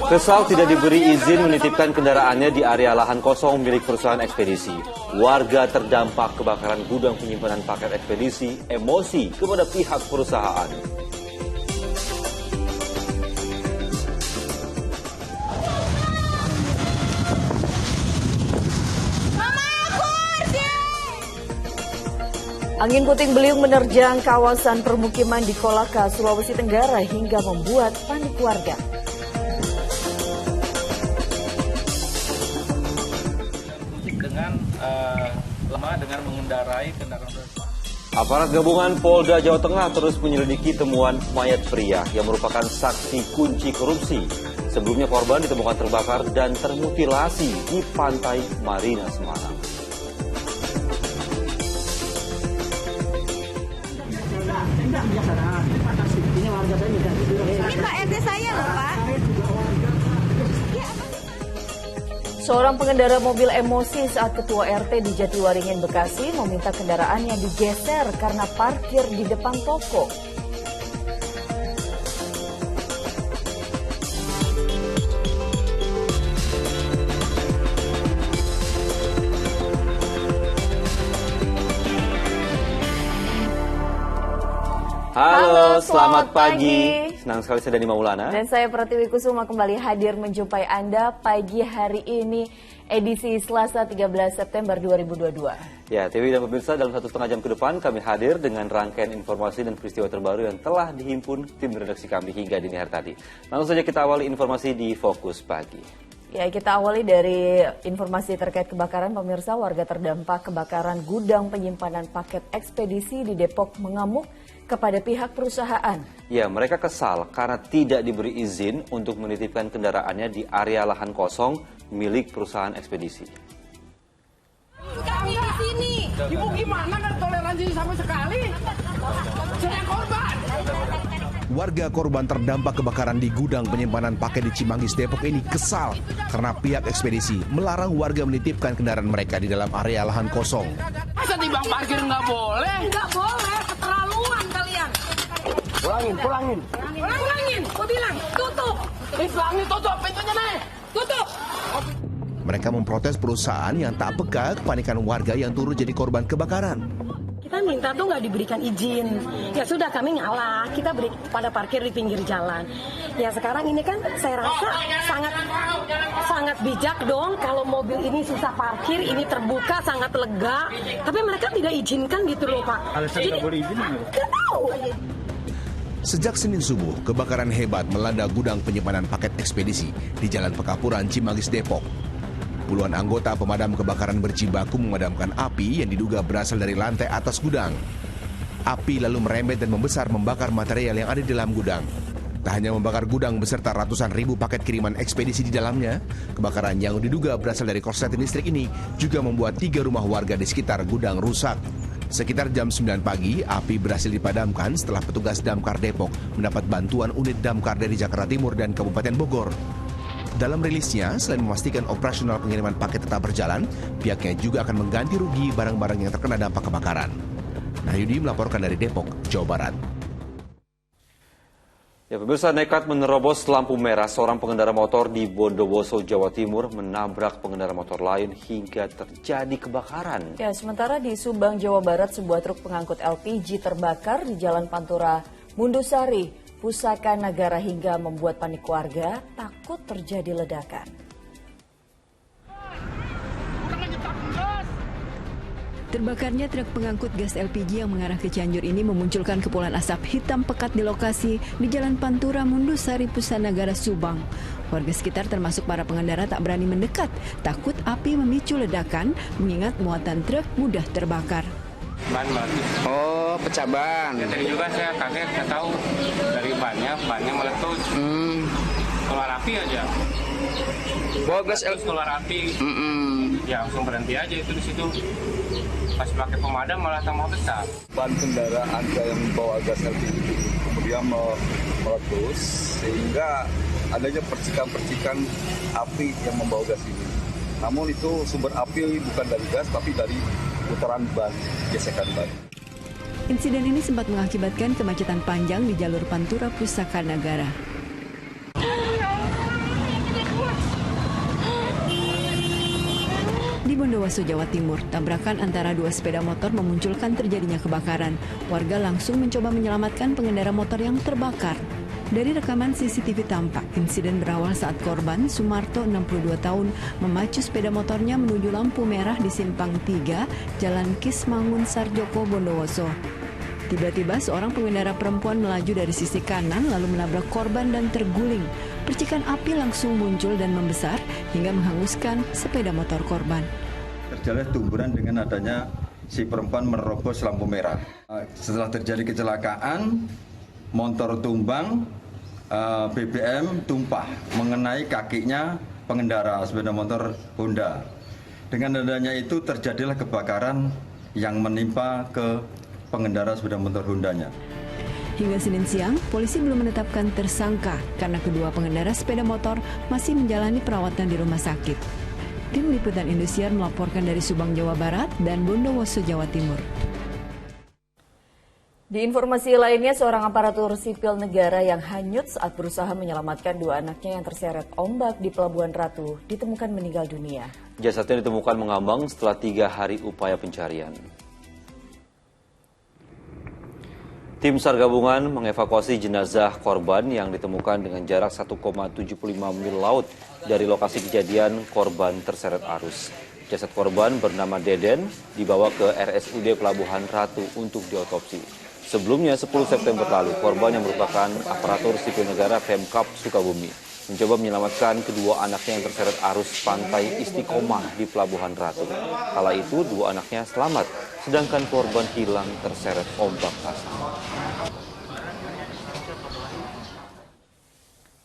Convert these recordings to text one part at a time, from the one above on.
Kesal tidak diberi izin menitipkan kendaraannya di area lahan kosong milik perusahaan ekspedisi. Warga terdampak kebakaran gudang penyimpanan paket ekspedisi emosi kepada pihak perusahaan. Angin puting beliung menerjang kawasan permukiman di Kolaka, Sulawesi Tenggara hingga membuat panik warga. Dengan dengan mengendarai kendaraan bermotor. Aparat gabungan Polda Jawa Tengah terus menyelidiki temuan mayat pria yang merupakan saksi kunci korupsi. Sebelumnya korban ditemukan terbakar dan termutilasi di pantai Marina Semarang. Ini Pak RT saya loh Pak. Seorang pengendara mobil emosi saat Ketua RT di Jatiwaringin, Bekasi meminta kendaraannya digeser karena parkir di depan toko. Halo, selamat pagi. Senang sekali saya Dani Maulana. Dan saya Pratiwi Kusuma kembali hadir menjumpai Anda pagi hari ini, edisi Selasa 13 September 2022. Ya, TV dan pemirsa, dalam 1,5 jam ke depan kami hadir dengan rangkaian informasi dan peristiwa terbaru yang telah dihimpun tim redaksi kami hingga dini hari tadi. Langsung saja kita awali informasi di Fokus Pagi. Ya, kita awali dari informasi terkait kebakaran. Pemirsa, warga terdampak kebakaran gudang penyimpanan paket ekspedisi di Depok mengamuk kepada pihak perusahaan. Ya, mereka kesal karena tidak diberi izin untuk menitipkan kendaraannya di area lahan kosong milik perusahaan ekspedisi. Kami di sini. Ibu gimana kan toleransi sama sekali? Saya korban. Warga korban terdampak kebakaran di gudang penyimpanan paket di Cimanggis, Depok ini kesal karena pihak ekspedisi melarang warga menitipkan kendaraan mereka di dalam area lahan kosong. Masa di bank parkir nggak boleh? Nggak boleh, keterlaluan kalian. Pulangin. Gua bilang, tutup. Pulangin, tutup pintunya nih. Tutup. Mereka memprotes perusahaan yang tak peka kepanikan warga yang turut jadi korban kebakaran. Kita minta tuh nggak diberikan izin. Ya sudah, kami ngalah. Kita beri pada parkir di pinggir jalan. Ya sekarang ini kan saya rasa sangat bijak dong kalau mobil ini susah parkir, ini terbuka sangat lega. Tapi mereka tidak izinkan gitu loh Pak. Alasan nggak boleh izin apa? Nggak tahu. Sejak Senin subuh, kebakaran hebat melanda gudang penyimpanan paket ekspedisi di Jalan Pekapuran, Cimanggis, Depok. Puluhan anggota pemadam kebakaran berjibaku memadamkan api yang diduga berasal dari lantai atas gudang. Api lalu merembet dan membesar membakar material yang ada di dalam gudang. Tak hanya membakar gudang beserta ratusan ribu paket kiriman ekspedisi di dalamnya, kebakaran yang diduga berasal dari korsleting listrik ini juga membuat 3 rumah warga di sekitar gudang rusak. Sekitar jam 9 pagi, api berhasil dipadamkan setelah petugas Damkar Depok mendapat bantuan unit Damkar dari Jakarta Timur dan Kabupaten Bogor. Dalam rilisnya, selain memastikan operasional pengiriman paket tetap berjalan, pihaknya juga akan mengganti rugi barang-barang yang terkena dampak kebakaran. Nahyudi melaporkan dari Depok, Jawa Barat. Ya, pemirsa, nekat menerobos lampu merah, seorang pengendara motor di Bondowoso, Jawa Timur menabrak pengendara motor lain hingga terjadi kebakaran. Ya, sementara di Subang, Jawa Barat, sebuah truk pengangkut LPG terbakar di Jalan Pantura, Mundusari, Pusaka Nagara hingga membuat panik warga, takut terjadi ledakan. Terbakarnya truk pengangkut gas LPG yang mengarah ke Cianjur ini memunculkan kepulan asap hitam pekat di lokasi di Jalan Pantura, Mundusari, Pusaka Nagara, Subang. Warga sekitar termasuk para pengendara tak berani mendekat, takut api memicu ledakan mengingat muatan truk mudah terbakar. Ban meletus. Oh, pecah ban. Ya, tadi juga saya kaget, nggak tahu dari bannya meletus. Keluar api aja. Bawa gas terus keluar api. Ya langsung berhenti aja itu di situ. Pas pakai pemadam malah tambah besar. Ban kendaraan yang membawa gas LPG kemudian meletus sehingga adanya percikan-percikan api yang membawa gas ini. Namun itu sumber api bukan dari gas tapi dari putaran ban, gesekan ban. Insiden ini sempat mengakibatkan kemacetan panjang di jalur Pantura Pusaka Nagara. Bondowoso, Jawa Timur, tabrakan antara dua sepeda motor memunculkan terjadinya kebakaran. Warga langsung mencoba menyelamatkan pengendara motor yang terbakar. Dari rekaman CCTV tampak, insiden berawal saat korban, Sumarto, 62 tahun, memacu sepeda motornya menuju lampu merah di Simpang 3, Jalan Kismangun, Sarjoko, Bondowoso. Tiba-tiba seorang pengendara perempuan melaju dari sisi kanan lalu menabrak korban dan terguling. Percikan api langsung muncul dan membesar hingga menghanguskan sepeda motor korban. Terjadi tumburan dengan adanya si perempuan menerobos lampu merah. Setelah terjadi kecelakaan, motor tumbang, BBM tumpah mengenai kakinya pengendara sepeda motor Honda. Dengan adanya itu terjadilah kebakaran yang menimpa ke pengendara sepeda motor Hondanya. Hingga Senin siang, polisi belum menetapkan tersangka karena kedua pengendara sepeda motor masih menjalani perawatan di rumah sakit. Tim Liputan Indosiar melaporkan dari Subang, Jawa Barat dan Bondowoso, Jawa Timur. Di informasi lainnya, seorang aparatur sipil negara yang hanyut saat berusaha menyelamatkan dua anaknya yang terseret ombak di Pelabuhan Ratu ditemukan meninggal dunia. Jasadnya ditemukan mengambang setelah 3 hari upaya pencarian. Tim SAR gabungan mengevakuasi jenazah korban yang ditemukan dengan jarak 1,75 mil laut dari lokasi kejadian korban terseret arus. Jasad korban bernama Deden dibawa ke RSUD Pelabuhan Ratu untuk diotopsi. Sebelumnya 10 September lalu, korban yang merupakan aparatur sipil negara Pemkab Sukabumi mencoba menyelamatkan kedua anaknya yang terseret arus pantai Istiqomah di Pelabuhan Ratu. Kala itu 2 anaknya selamat, sedangkan korban hilang terseret ombak pasang.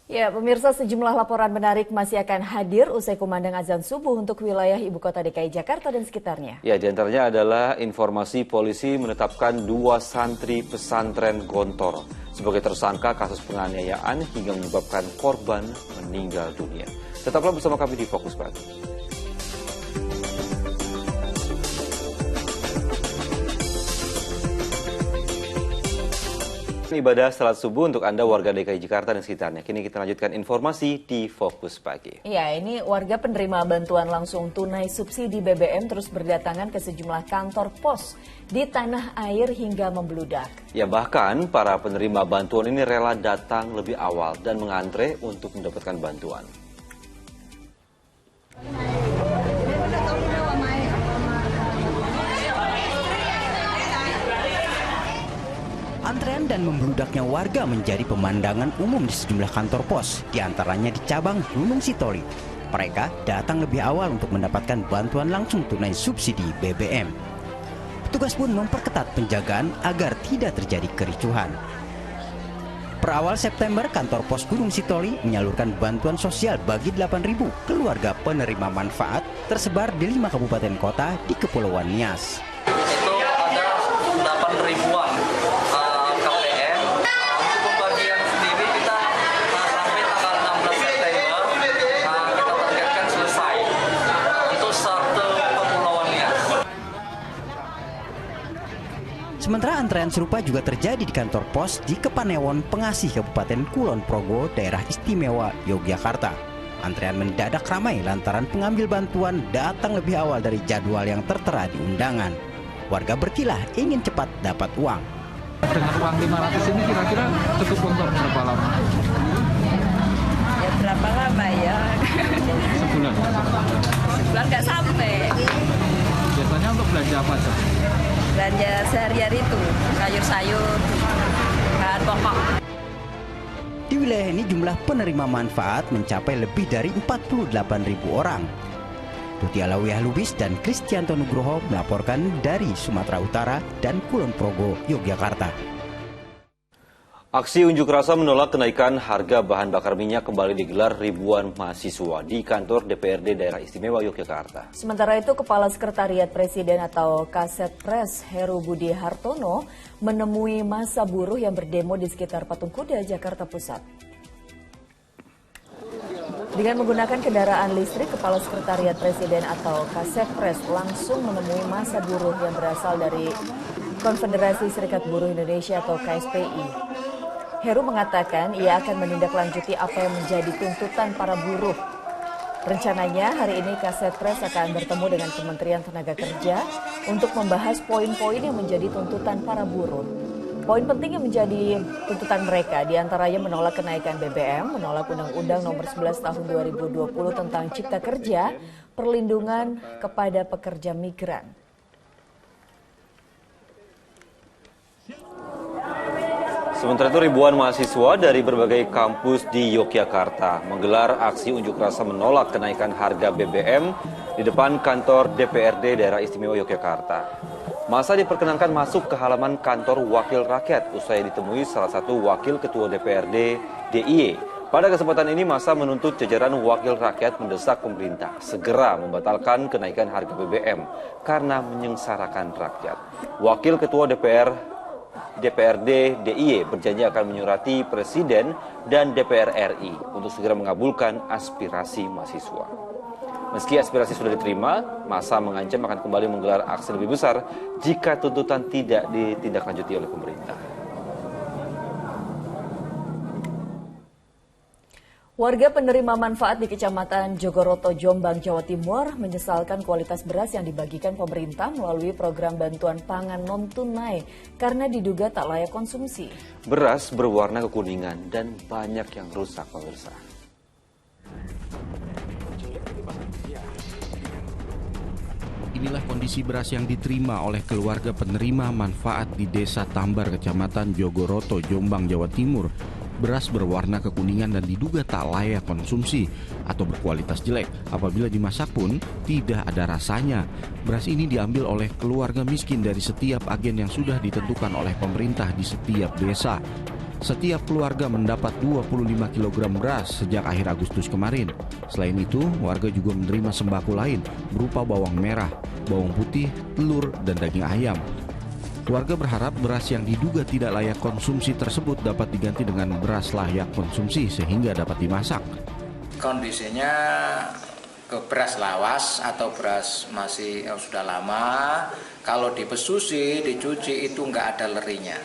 Ya, pemirsa, sejumlah laporan menarik masih akan hadir usai kumandang azan subuh untuk wilayah Ibu Kota DKI Jakarta dan sekitarnya. Ya, diantaranya adalah informasi polisi menetapkan 2 santri pesantren Gontor sebagai tersangka kasus penganiayaan hingga menyebabkan korban meninggal dunia. Tetaplah bersama kami di Fokus Pagi. Ibadah salat subuh untuk Anda warga DKI Jakarta dan sekitarnya. Kini kita lanjutkan informasi di Fokus Pagi. Ya, ini warga penerima bantuan langsung tunai subsidi BBM terus berdatangan ke sejumlah kantor pos di tanah air hingga membludak. Ya, bahkan para penerima bantuan ini rela datang lebih awal dan mengantre untuk mendapatkan bantuan. Antrean dan membludaknya warga menjadi pemandangan umum di sejumlah kantor pos, diantaranya di cabang Gunung Sitoli. Mereka datang lebih awal untuk mendapatkan bantuan langsung tunai subsidi BBM. Petugas pun memperketat penjagaan agar tidak terjadi kericuhan. Per awal September, kantor pos Gunung Sitoli menyalurkan bantuan sosial bagi 8.000 keluarga penerima manfaat tersebar di 5 kabupaten kota di Kepulauan Nias. Itu ada 8.000-an KPM. Untuk pembagian sendiri kita sampai tanggal 16 September kita targetkan selesai untuk satu Kepulauan Nias. Sementara antrean serupa juga terjadi di kantor pos di Kepanewon, Pengasih, Kabupaten Kulon Progo, Daerah Istimewa Yogyakarta. Antrean mendadak ramai lantaran pengambil bantuan datang lebih awal dari jadwal yang tertera di undangan. Warga berkilah ingin cepat dapat uang. Dengan uang 500 ini kira-kira cukup untuk berapa lama? Ya berapa lama ya? Sebulan? Sebulan nggak sampai. Biasanya untuk belanja apa aja? Belanja sehari-hari itu, sayur-sayur, bahan pokok. Di wilayah ini jumlah penerima manfaat mencapai lebih dari 48.000 orang. Tuti Alawiyah Lubis dan Kristianto Nugroho melaporkan dari Sumatera Utara dan Kulon Progo, Yogyakarta. Aksi unjuk rasa menolak kenaikan harga bahan bakar minyak kembali digelar ribuan mahasiswa di kantor DPRD Daerah Istimewa Yogyakarta. Sementara itu, Kepala Sekretariat Presiden atau Kasetpres Heru Budi Hartono menemui massa buruh yang berdemo di sekitar Patung Kuda, Jakarta Pusat. Dengan menggunakan kendaraan listrik, Kepala Sekretariat Presiden atau Kasetpres langsung menemui massa buruh yang berasal dari Konfederasi Serikat Buruh Indonesia atau KSPI. Heru mengatakan ia akan menindaklanjuti apa yang menjadi tuntutan para buruh. Rencananya hari ini Kasetpres akan bertemu dengan Kementerian Tenaga Kerja untuk membahas poin-poin yang menjadi tuntutan para buruh. Poin penting yang menjadi tuntutan mereka diantaranya menolak kenaikan BBM, menolak Undang-Undang Nomor 11 Tahun 2020 tentang Cipta Kerja, perlindungan kepada pekerja migran. Sementara itu ribuan mahasiswa dari berbagai kampus di Yogyakarta menggelar aksi unjuk rasa menolak kenaikan harga BBM di depan kantor DPRD Daerah Istimewa Yogyakarta. Masa diperkenankan masuk ke halaman kantor Wakil Rakyat usai ditemui salah satu wakil ketua DPRD DIY. Pada kesempatan ini masa menuntut jajaran Wakil Rakyat mendesak pemerintah segera membatalkan kenaikan harga BBM karena menyengsarakan rakyat. Wakil ketua DPRD DIY berjanji akan menyurati Presiden dan DPR RI untuk segera mengabulkan aspirasi mahasiswa. Meski aspirasi sudah diterima, masa mengancam akan kembali menggelar aksi lebih besar jika tuntutan tidak ditindaklanjuti oleh pemerintah. Warga penerima manfaat di Kecamatan Jogoroto, Jombang, Jawa Timur menyesalkan kualitas beras yang dibagikan pemerintah melalui program bantuan pangan non-tunai karena diduga tak layak konsumsi. Beras berwarna kekuningan dan banyak yang rusak, pemirsa. Inilah kondisi beras yang diterima oleh keluarga penerima manfaat di Desa Tambar, Kecamatan Jogoroto, Jombang, Jawa Timur. Beras berwarna kekuningan dan diduga tak layak konsumsi atau berkualitas jelek. Apabila dimasak pun tidak ada rasanya. Beras ini diambil oleh keluarga miskin dari setiap agen yang sudah ditentukan oleh pemerintah di setiap desa. Setiap keluarga mendapat 25 kg beras sejak akhir Agustus kemarin. Selain itu, warga juga menerima sembako lain berupa bawang merah, bawang putih, telur, dan daging ayam. Warga berharap beras yang diduga tidak layak konsumsi tersebut dapat diganti dengan beras layak konsumsi sehingga dapat dimasak. Kondisinya ke beras lawas atau beras masih sudah lama, kalau dipesusi, dicuci itu nggak ada lerinya,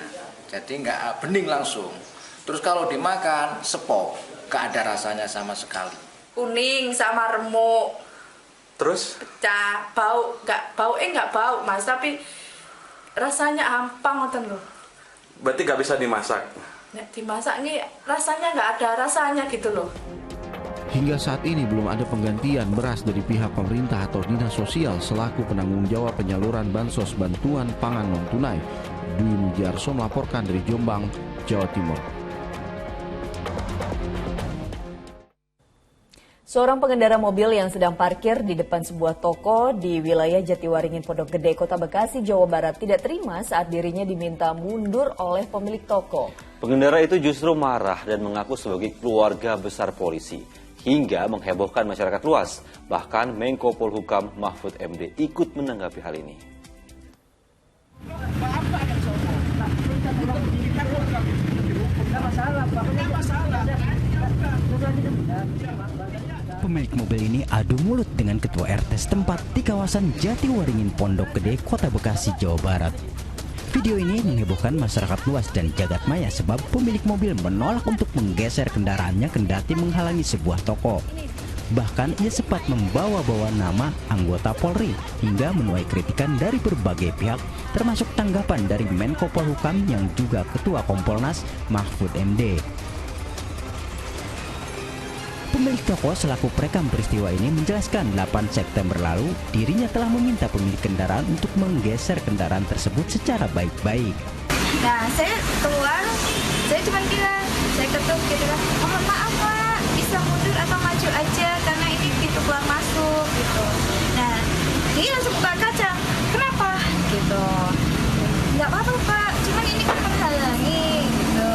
jadi nggak bening langsung. Terus kalau dimakan sepok, nggak ada rasanya sama sekali. Kuning sama remuk. Terus? Pecah, bau, nggak bau mas, tapi rasanya ampang ngoten loh. Berarti nggak bisa dimasak? Nek dimasak nih rasanya nggak ada rasanya gitu loh. Hingga saat ini belum ada penggantian beras dari pihak pemerintah atau dinas sosial selaku penanggung jawab penyaluran bansos bantuan pangan non-tunai. Dwi Mujarso melaporkan dari Jombang, Jawa Timur. Seorang pengendara mobil yang sedang parkir di depan sebuah toko di wilayah Jatiwaringin, Pondok Gede, Kota Bekasi, Jawa Barat tidak terima saat dirinya diminta mundur oleh pemilik toko. Pengendara itu justru marah dan mengaku sebagai keluarga besar polisi hingga menghebohkan masyarakat luas. Bahkan Menko Polhukam Mahfud MD ikut menanggapi hal ini. Pemilik mobil ini adu mulut dengan ketua RT setempat di kawasan Jatiwaringin, Pondok Gede, Kota Bekasi, Jawa Barat. Video ini menghebohkan masyarakat luas dan jagat maya sebab pemilik mobil menolak untuk menggeser kendaraannya kendati menghalangi sebuah toko. Bahkan ia sempat membawa-bawa nama anggota Polri hingga menuai kritikan dari berbagai pihak termasuk tanggapan dari Menko Polhukam yang juga Ketua Kompolnas Mahfud MD. Pemilik toko selaku perekam peristiwa ini menjelaskan 8 September lalu dirinya telah meminta pemilik kendaraan untuk menggeser kendaraan tersebut secara baik-baik. Nah saya keluar, saya cuma bilang, saya ketuk gitu kan, mohon maaf Pak, bisa mundur atau maju aja karena ini pintu keluar masuk gitu. Nah dia langsung buka kaca, kenapa gitu? Nggak apa-apa Pak, cuman ini kan menghalangi gitu.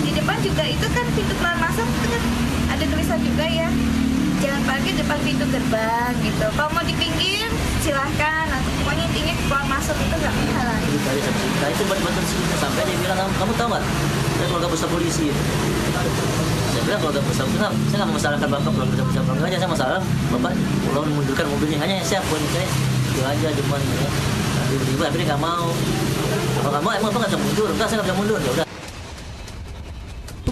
Di depan juga itu kan pintu keluar masuk itu kan ada tulisan juga ya, jangan parkir depan pintu gerbang gitu. Kalau mau di pinggir silahkan, atau pokoknya intinya keluar masuk itu nggak menghalangi. Nah itu betul-betul sampai dia bilang, kamu tahu nggak? Saya keluarga besar polisi. Saya bilang keluarga besar, saya nggak masalahkan bapak keluarga besar polisi, saya masalah bapak pulau memundurkan mobilnya, hanya siap buat saya itu aja cuman ya. Tiba-tiba akhirnya nggak mau. Kalau nggak mau emang bapak nggak bisa mundur? Enggak, saya nggak bisa mundur. Ya udah.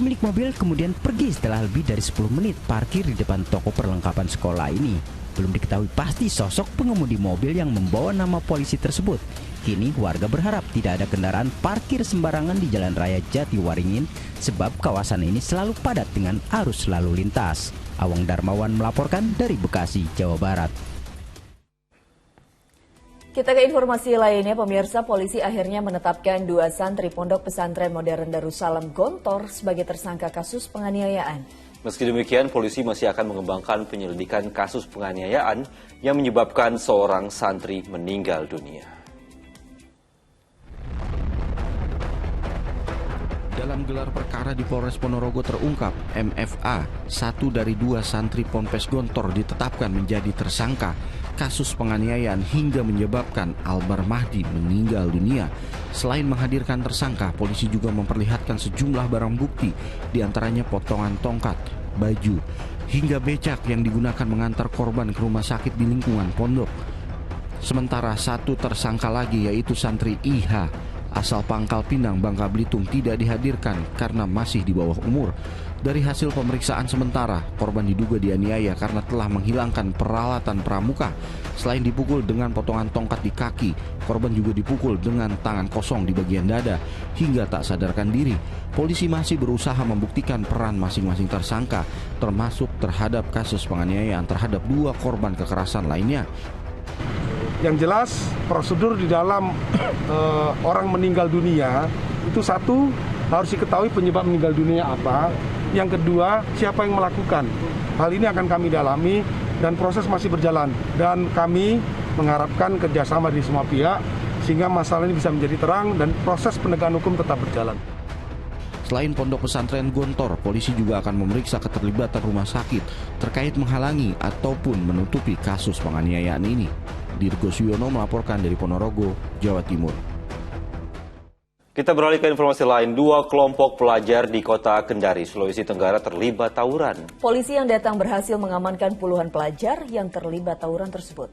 Pemilik mobil kemudian pergi setelah lebih dari 10 menit parkir di depan toko perlengkapan sekolah ini. Belum diketahui pasti sosok pengemudi mobil yang membawa nama polisi tersebut. Kini warga berharap tidak ada kendaraan parkir sembarangan di Jalan Raya Jatiwaringin sebab kawasan ini selalu padat dengan arus lalu lintas. Awang Darmawan melaporkan dari Bekasi, Jawa Barat. Kita ke informasi lainnya, pemirsa, polisi akhirnya menetapkan 2 santri Pondok Pesantren Modern Darussalam Gontor sebagai tersangka kasus penganiayaan. Meski demikian, polisi masih akan mengembangkan penyelidikan kasus penganiayaan yang menyebabkan seorang santri meninggal dunia. Dalam gelar perkara di Polres Ponorogo terungkap, MFA, 1 dari 2 santri Ponpes Gontor ditetapkan menjadi tersangka kasus penganiayaan hingga menyebabkan Albar Mahdi meninggal dunia. Selain menghadirkan tersangka, polisi juga memperlihatkan sejumlah barang bukti, diantaranya potongan tongkat, baju, hingga becak yang digunakan mengantar korban ke rumah sakit di lingkungan pondok. Sementara 1 tersangka lagi yaitu santri IH, asal Pangkal Pinang, Bangka Belitung tidak dihadirkan karena masih di bawah umur. Dari hasil pemeriksaan sementara, korban diduga dianiaya karena telah menghilangkan peralatan pramuka. Selain dipukul dengan potongan tongkat di kaki, korban juga dipukul dengan tangan kosong di bagian dada hingga tak sadarkan diri. Polisi masih berusaha membuktikan peran masing-masing tersangka, termasuk terhadap kasus penganiayaan terhadap 2 korban kekerasan lainnya. Yang jelas prosedur di dalam orang meninggal dunia itu, 1, harus diketahui penyebab meninggal dunia apa. Yang kedua, siapa yang melakukan. Hal ini akan kami dalami dan proses masih berjalan. Dan kami mengharapkan kerjasama dari semua pihak sehingga masalah ini bisa menjadi terang dan proses penegakan hukum tetap berjalan. Selain Pondok Pesantren Gontor, polisi juga akan memeriksa keterlibatan rumah sakit terkait menghalangi ataupun menutupi kasus penganiayaan ini. Dirgo Suyono melaporkan dari Ponorogo, Jawa Timur. Kita beralih ke informasi lain. 2 kelompok pelajar di kota Kendari, Sulawesi Tenggara terlibat tawuran. Polisi yang datang berhasil mengamankan puluhan pelajar yang terlibat tawuran tersebut.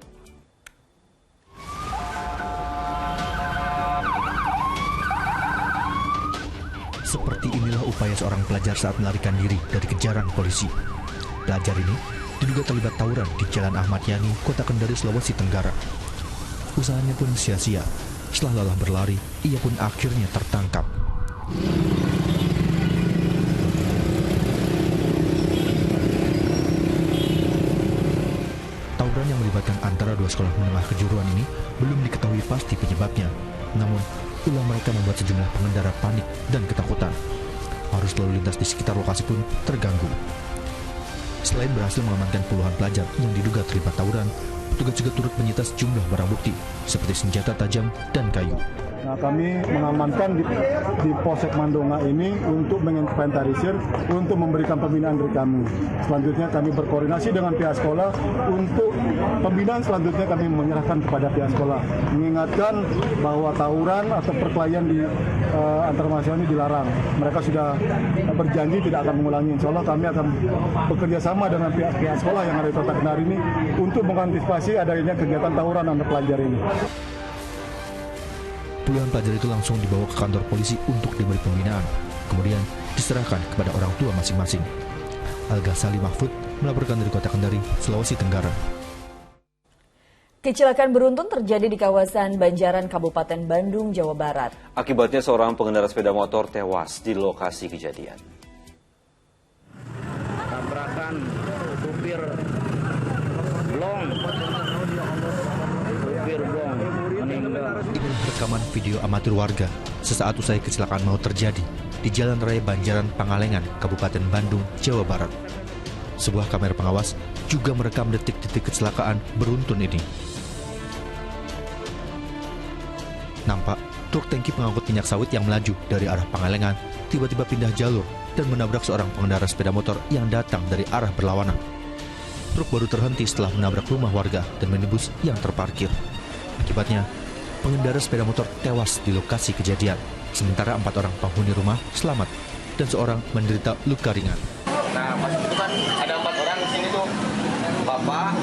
Seperti inilah upaya seorang pelajar saat melarikan diri dari kejaran polisi. Pelajar ini diduga terlibat tawuran di Jalan Ahmad Yani, Kota Kendari, Sulawesi Tenggara. Usahanya pun sia-sia. Setelah lelah berlari, ia pun akhirnya tertangkap. Tawuran yang melibatkan antara 2 sekolah menengah kejuruan ini belum diketahui pasti penyebabnya. Namun, ulah mereka membuat sejumlah pengendara panik dan ketakutan. Arus lalu lintas di sekitar lokasi pun terganggu. Selain berhasil mengamankan puluhan pelajar yang diduga terlibat tawuran, petugas juga turut menyita sejumlah barang bukti seperti senjata tajam dan kayu. Nah, kami mengamankan di Polsek Mandonga ini untuk menginventarisir, untuk memberikan pembinaan dari kami. Selanjutnya kami berkoordinasi dengan pihak sekolah untuk pembinaan selanjutnya kami menyerahkan kepada pihak sekolah. Mengingatkan bahwa tawuran atau perkelahian di antar mahasiswa ini dilarang. Mereka sudah berjanji tidak akan mengulangi. Insya Allah kami akan bekerja sama dengan pihak sekolah yang ada di Kota Kendari ini untuk mengantisipasi adanya kegiatan tawuran antar pelajar ini. Puluhan pelajar itu langsung dibawa ke kantor polisi untuk diberi pembinaan, kemudian diserahkan kepada orang tua masing-masing. Al-Ghazali Mahfud melaporkan dari Kota Kendari, Sulawesi Tenggara. Kecelakaan beruntun terjadi di kawasan Banjaran, Kabupaten Bandung, Jawa Barat. Akibatnya seorang pengendara sepeda motor tewas di lokasi kejadian. Tabrakan supir blong. Inilah rekaman video amatir warga sesaat usai kecelakaan maut terjadi di Jalan Raya Banjaran, Pangalengan, Kabupaten Bandung, Jawa Barat. Sebuah kamera pengawas juga merekam detik-detik kecelakaan beruntun ini. Nampak truk tangki pengangkut minyak sawit yang melaju dari arah Pangalengan tiba-tiba pindah jalur dan menabrak seorang pengendara sepeda motor yang datang dari arah berlawanan. Truk baru terhenti setelah menabrak rumah warga dan minibus yang terparkir. Akibatnya, pengendara sepeda motor tewas di lokasi kejadian, sementara 4 orang penghuni rumah selamat dan seorang menderita luka ringan. Nah, pas itu kan ada 4 orang di sini tuh, bapak,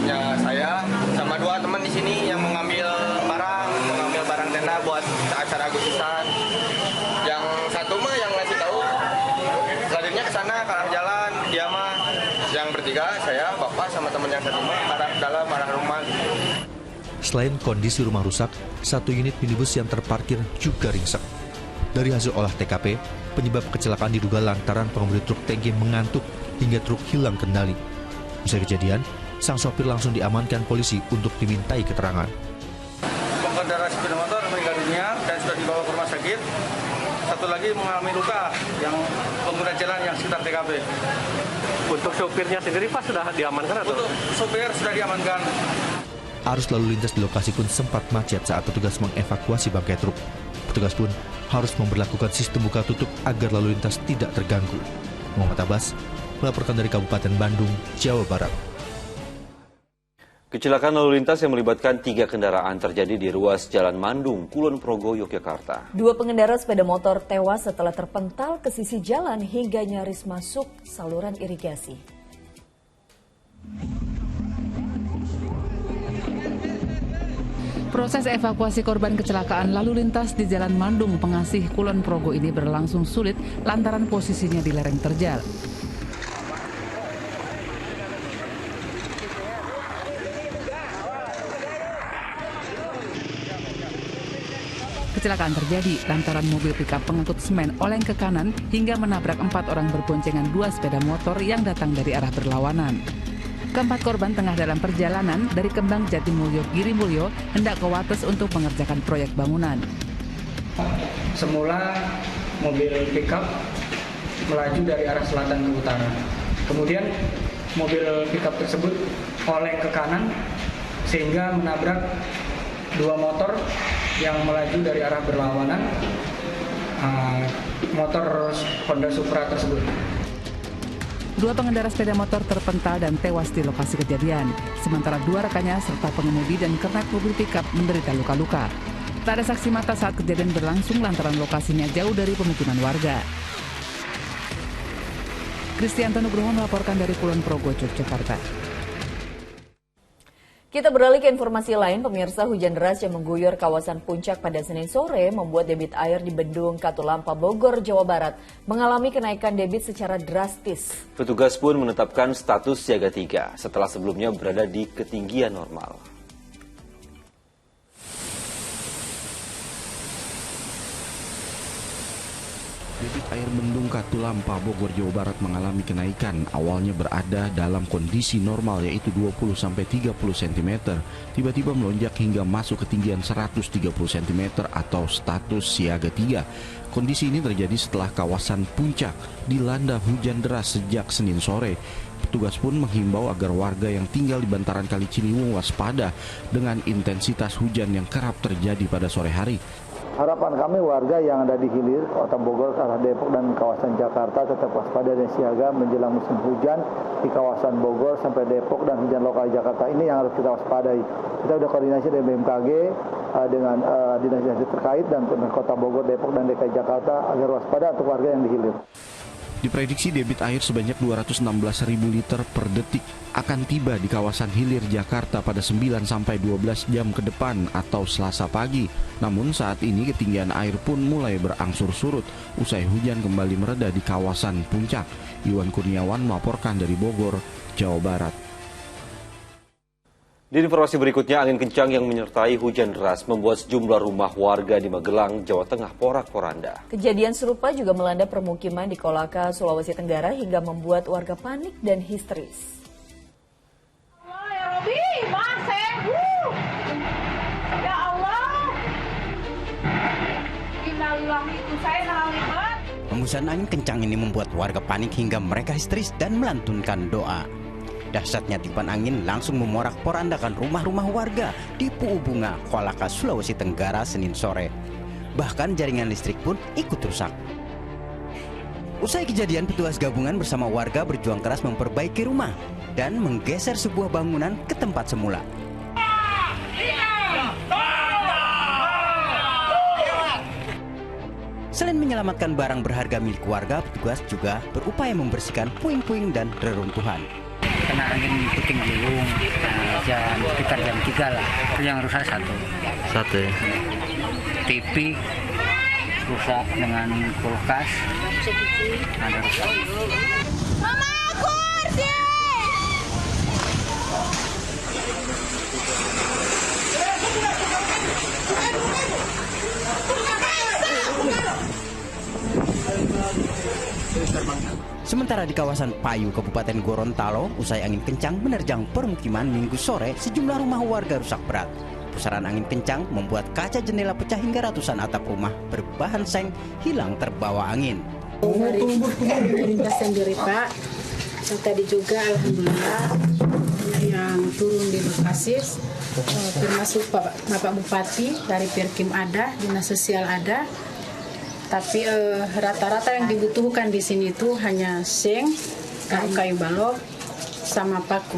ya saya, sama 2 teman di sini yang mengambil barang tenda buat acara Agustusan. Yang satu mah yang ngasih tahu Selain kondisi rumah rusak, satu unit minibus yang terparkir juga ringsek. Dari hasil olah TKP, penyebab kecelakaan diduga lantaran pengemudi truk tangki mengantuk hingga truk hilang kendali. Usai kejadian, sang sopir langsung diamankan polisi untuk dimintai keterangan. Pengendara sepeda motor meninggal dunia dan sudah dibawa ke rumah sakit. Satu lagi mengalami luka yang pengguna jalan yang sekitar TKP. Untuk sopirnya sendiri Pak sudah diamankan atau? Untuk sopir sudah diamankan. Arus lalu lintas di lokasi pun sempat macet saat petugas mengevakuasi bangkai truk. Petugas pun harus memberlakukan sistem buka tutup agar lalu lintas tidak terganggu. Muhammad Abbas melaporkan dari Kabupaten Bandung, Jawa Barat. Kecelakaan lalu lintas yang melibatkan 3 kendaraan terjadi di ruas Jalan Mandung, Kulon Progo, Yogyakarta. 2 pengendara sepeda motor tewas setelah terpental ke sisi jalan hingga nyaris masuk saluran irigasi. Proses evakuasi korban kecelakaan lalu lintas di Jalan Mandung, Pengasih, Kulon Progo ini berlangsung sulit lantaran posisinya di lereng terjal. Kecelakaan terjadi lantaran mobil pickup pengangkut semen oleng ke kanan hingga menabrak 4 orang berboncengan 2 sepeda motor yang datang dari arah berlawanan. Keempat korban tengah dalam perjalanan dari Kembang Jatimulyo, Girimulyo, hendak ke Wates untuk mengerjakan proyek bangunan. Semula mobil pickup melaju dari arah selatan ke utara. Kemudian mobil pickup tersebut oleng ke kanan sehingga menabrak 2 motor yang melaju dari arah berlawanan, motor Honda Supra tersebut. 2 pengendara sepeda motor terpental dan tewas di lokasi kejadian, sementara 2 rekannya serta pengemudi dan kernet mobil pickup menderita luka-luka. Tak ada saksi mata saat kejadian berlangsung lantaran lokasinya jauh dari pemukiman warga. Kristianto Nugroho melaporkan dari Kulon Progo, Yogyakarta. Kita beralih ke informasi lain, pemirsa. Hujan deras yang mengguyur kawasan Puncak pada Senin sore membuat debit air di Bendung Katulampa, Bogor, Jawa Barat mengalami kenaikan debit secara drastis. Petugas pun menetapkan status siaga 3 setelah sebelumnya berada di ketinggian normal. Debit air Bendung Katulampa, Bogor, Jawa Barat mengalami kenaikan. Awalnya berada dalam kondisi normal yaitu 20-30 cm. Tiba-tiba melonjak hingga masuk ketinggian 130 cm atau status siaga 3. Kondisi ini terjadi setelah kawasan Puncak dilanda hujan deras sejak Senin sore. Petugas pun menghimbau agar warga yang tinggal di bantaran Kali Ciliwung waspada dengan intensitas hujan yang kerap terjadi pada sore hari. Harapan kami warga yang ada di hilir Kota Bogor, arah Depok dan kawasan Jakarta tetap waspada dan siaga menjelang musim hujan di kawasan Bogor sampai Depok dan hujan lokal Jakarta ini yang harus kita waspadai. Kita sudah koordinasi dengan BMKG dengan dinas-dinas terkait dan Kota Bogor, Depok dan DKI Jakarta agar waspada untuk warga yang di hilir. Diprediksi debit air sebanyak 216.000 liter per detik akan tiba di kawasan hilir Jakarta pada 9-12 jam ke depan atau Selasa pagi. Namun saat ini ketinggian air pun mulai berangsur surut usai hujan kembali mereda di kawasan Puncak. Iwan Kurniawan melaporkan dari Bogor, Jawa Barat. Di informasi berikutnya, angin kencang yang menyertai hujan deras membuat sejumlah rumah warga di Magelang, Jawa Tengah porak-poranda. Kejadian serupa juga melanda permukiman di Kolaka, Sulawesi Tenggara hingga membuat warga panik dan histeris. Ya Allah. Hembusan angin kencang ini membuat warga panik hingga mereka histeris dan melantunkan doa. Dahsyatnya tiupan angin langsung memorak-porandakan rumah-rumah warga di Pu'u Bunga, Kolaka, Sulawesi Tenggara, Senin sore. Bahkan jaringan listrik pun ikut rusak. Usai kejadian, petugas gabungan bersama warga berjuang keras memperbaiki rumah dan menggeser sebuah bangunan ke tempat semula. Selain menyelamatkan barang berharga milik warga, petugas juga berupaya membersihkan puing-puing dan reruntuhan. Kena angin puting beliung sekitar jam 3 lah. Yang rusak satu ya. TV rusak dengan kulkas ada rusak. Mama kursi. Sementara di kawasan Payu, Kabupaten Gorontalo, usai angin kencang menerjang permukiman Minggu sore, sejumlah rumah warga rusak berat. Pusaran angin kencang membuat kaca jendela pecah hingga ratusan atap rumah berbahan seng hilang terbawa angin. Rimba sendiri Pak, yang tadi juga alhamdulillah yang turun di lokasi termasuk Bapak Bupati dari Perkim ada, Dinas Sosial ada. Tapi rata-rata yang dibutuhkan di sini itu hanya seng, kayu balok, sama paku.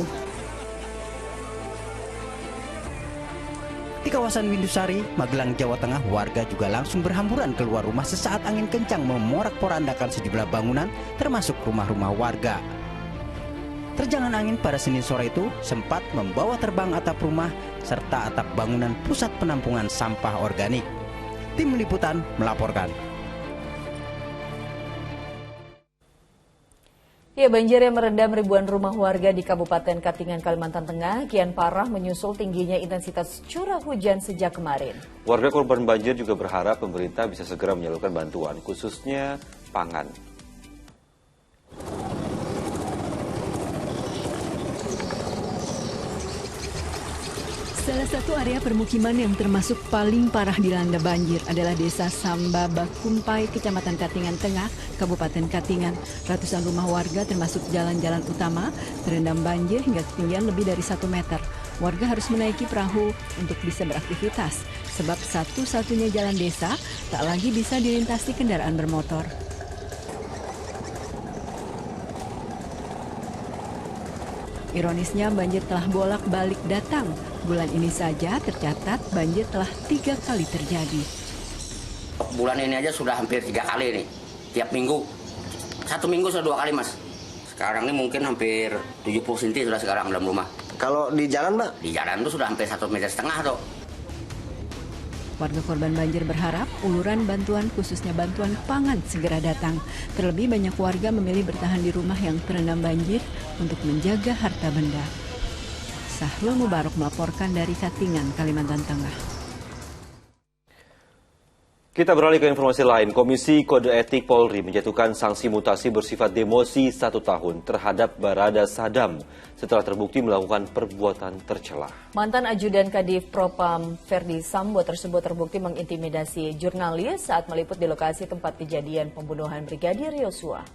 Di kawasan Windusari, Magelang, Jawa Tengah, warga juga langsung berhamburan keluar rumah sesaat angin kencang memorak-porandakan sejumlah bangunan, termasuk rumah-rumah warga. Terjangan angin pada Senin sore itu sempat membawa terbang atap rumah serta atap bangunan pusat penampungan sampah organik. Tim Liputan melaporkan. Ya, banjir yang merendam ribuan rumah warga di Kabupaten Katingan, Kalimantan Tengah kian parah menyusul tingginya intensitas curah hujan sejak kemarin. Warga korban banjir juga berharap pemerintah bisa segera menyalurkan bantuan, khususnya pangan. Salah satu area permukiman yang termasuk paling parah dilanda banjir adalah Desa Samba Bakumpai, Kecamatan Katingan Tengah, Kabupaten Katingan. Ratusan rumah warga termasuk jalan-jalan utama terendam banjir hingga ketinggian lebih dari 1 meter. Warga harus menaiki perahu untuk bisa beraktivitas, sebab satu-satunya jalan desa tak lagi bisa dilintasi kendaraan bermotor. Ironisnya banjir telah bolak-balik datang. Bulan ini saja tercatat banjir telah 3 kali terjadi. Bulan ini aja sudah hampir 3 kali nih. Tiap minggu. 1 minggu sudah 2 kali Mas. Sekarang ini mungkin hampir 70 cm sudah sekarang dalam rumah. Kalau di jalan Mbak? Di jalan tuh sudah hampir 1,5 meter tuh. Warga korban banjir berharap uluran bantuan khususnya bantuan pangan segera datang. Terlebih banyak warga memilih bertahan di rumah yang terendam banjir untuk menjaga harta benda. Sahrul Mubarok melaporkan dari Katingan, Kalimantan Tengah. Kita beralih ke informasi lain. Komisi Kode Etik Polri menjatuhkan sanksi mutasi bersifat demosi 1 tahun terhadap Barada Sadam setelah terbukti melakukan perbuatan tercela. Mantan ajudan Kadif Propam Ferdi Sambo tersebut terbukti mengintimidasi jurnalis saat meliput di lokasi tempat kejadian pembunuhan Brigadir Yosua.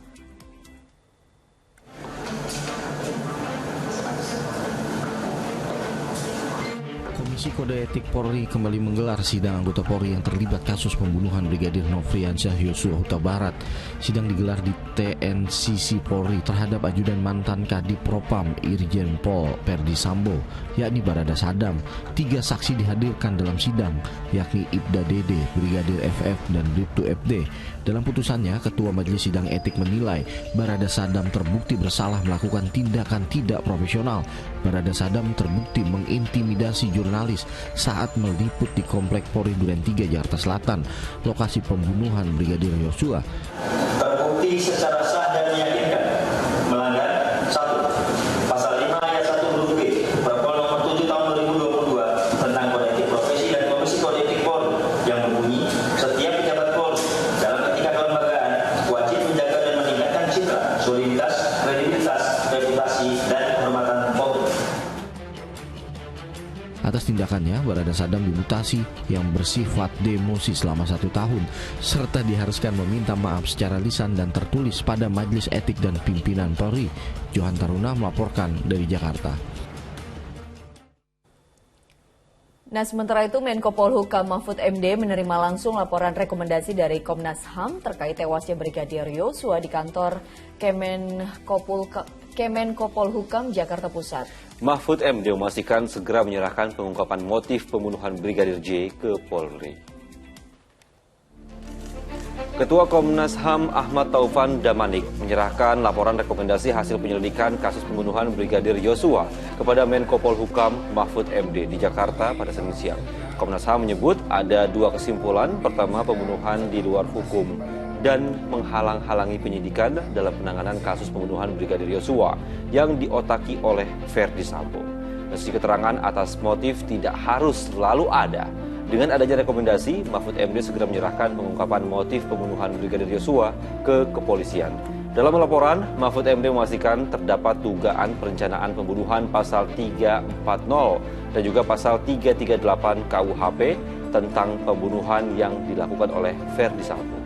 Komisi Kode Etik Polri kembali menggelar sidang anggota Polri yang terlibat kasus pembunuhan Brigadir Nofriansyah Yosua Huta Barat. Sidang digelar di TNCC Polri terhadap ajudan mantan Kadif Propam Irjen Pol Ferdi Sambo, yakni Barada Sadam. 3 saksi dihadirkan dalam sidang, yakni Ibda Dede, Brigadir FF, dan Bribtu FD. Dalam putusannya, Ketua Majelis Sidang Etik menilai Barada Sadam terbukti bersalah melakukan tindakan tidak profesional. Barada Sadam terbukti mengintimidasi jurnalis saat meliput di Komplek Polri Duren 3 Jakarta Selatan, lokasi pembunuhan Brigadir Yosua. Terbukti secara sah dan meyakinkan melanggar 1. Pasal 5 ayat 1 huruf B Perpol nomor 7 tahun 2022 tentang Kode Etik Profesi dan Komisi Kode Etik Polri yang berbunyi setiap pejabat Polri dalam etika kelembagaan wajib menjaga dan meningkatkan citra, soliditas, kredibilitas, reputasi, dan kehormatan Polri. Atas tindakannya, Barada Sadam dimutasi yang bersifat demosi selama 1 tahun, serta diharuskan meminta maaf secara lisan dan tertulis pada Majelis Etik dan Pimpinan Polri. Johan Taruna melaporkan dari Jakarta. Nah, sementara itu Menko Polhukam Mahfud MD menerima langsung laporan rekomendasi dari Komnas HAM terkait tewasnya Brigadir Yosua di kantor Kemenko Polhukam Jakarta Pusat. Mahfud MD memastikan segera menyerahkan pengungkapan motif pembunuhan Brigadir J ke Polri. Ketua Komnas HAM Ahmad Taufan Damanik menyerahkan laporan rekomendasi hasil penyelidikan kasus pembunuhan Brigadir Yosua kepada Menko Polhukam Mahfud MD di Jakarta pada Senin siang. Komnas HAM menyebut ada 2 kesimpulan. Pertama, pembunuhan di luar hukum dan menghalang-halangi penyidikan dalam penanganan kasus pembunuhan Brigadir Yosua yang diotaki oleh Ferdi Sambo. Meski keterangan atas motif tidak harus selalu ada, dengan adanya rekomendasi, Mahfud MD segera menyerahkan pengungkapan motif pembunuhan Brigadir Yosua ke kepolisian. Dalam laporan, Mahfud MD memastikan terdapat dugaan perencanaan pembunuhan pasal 340 dan juga pasal 338 KUHP tentang pembunuhan yang dilakukan oleh Verdi Sambo.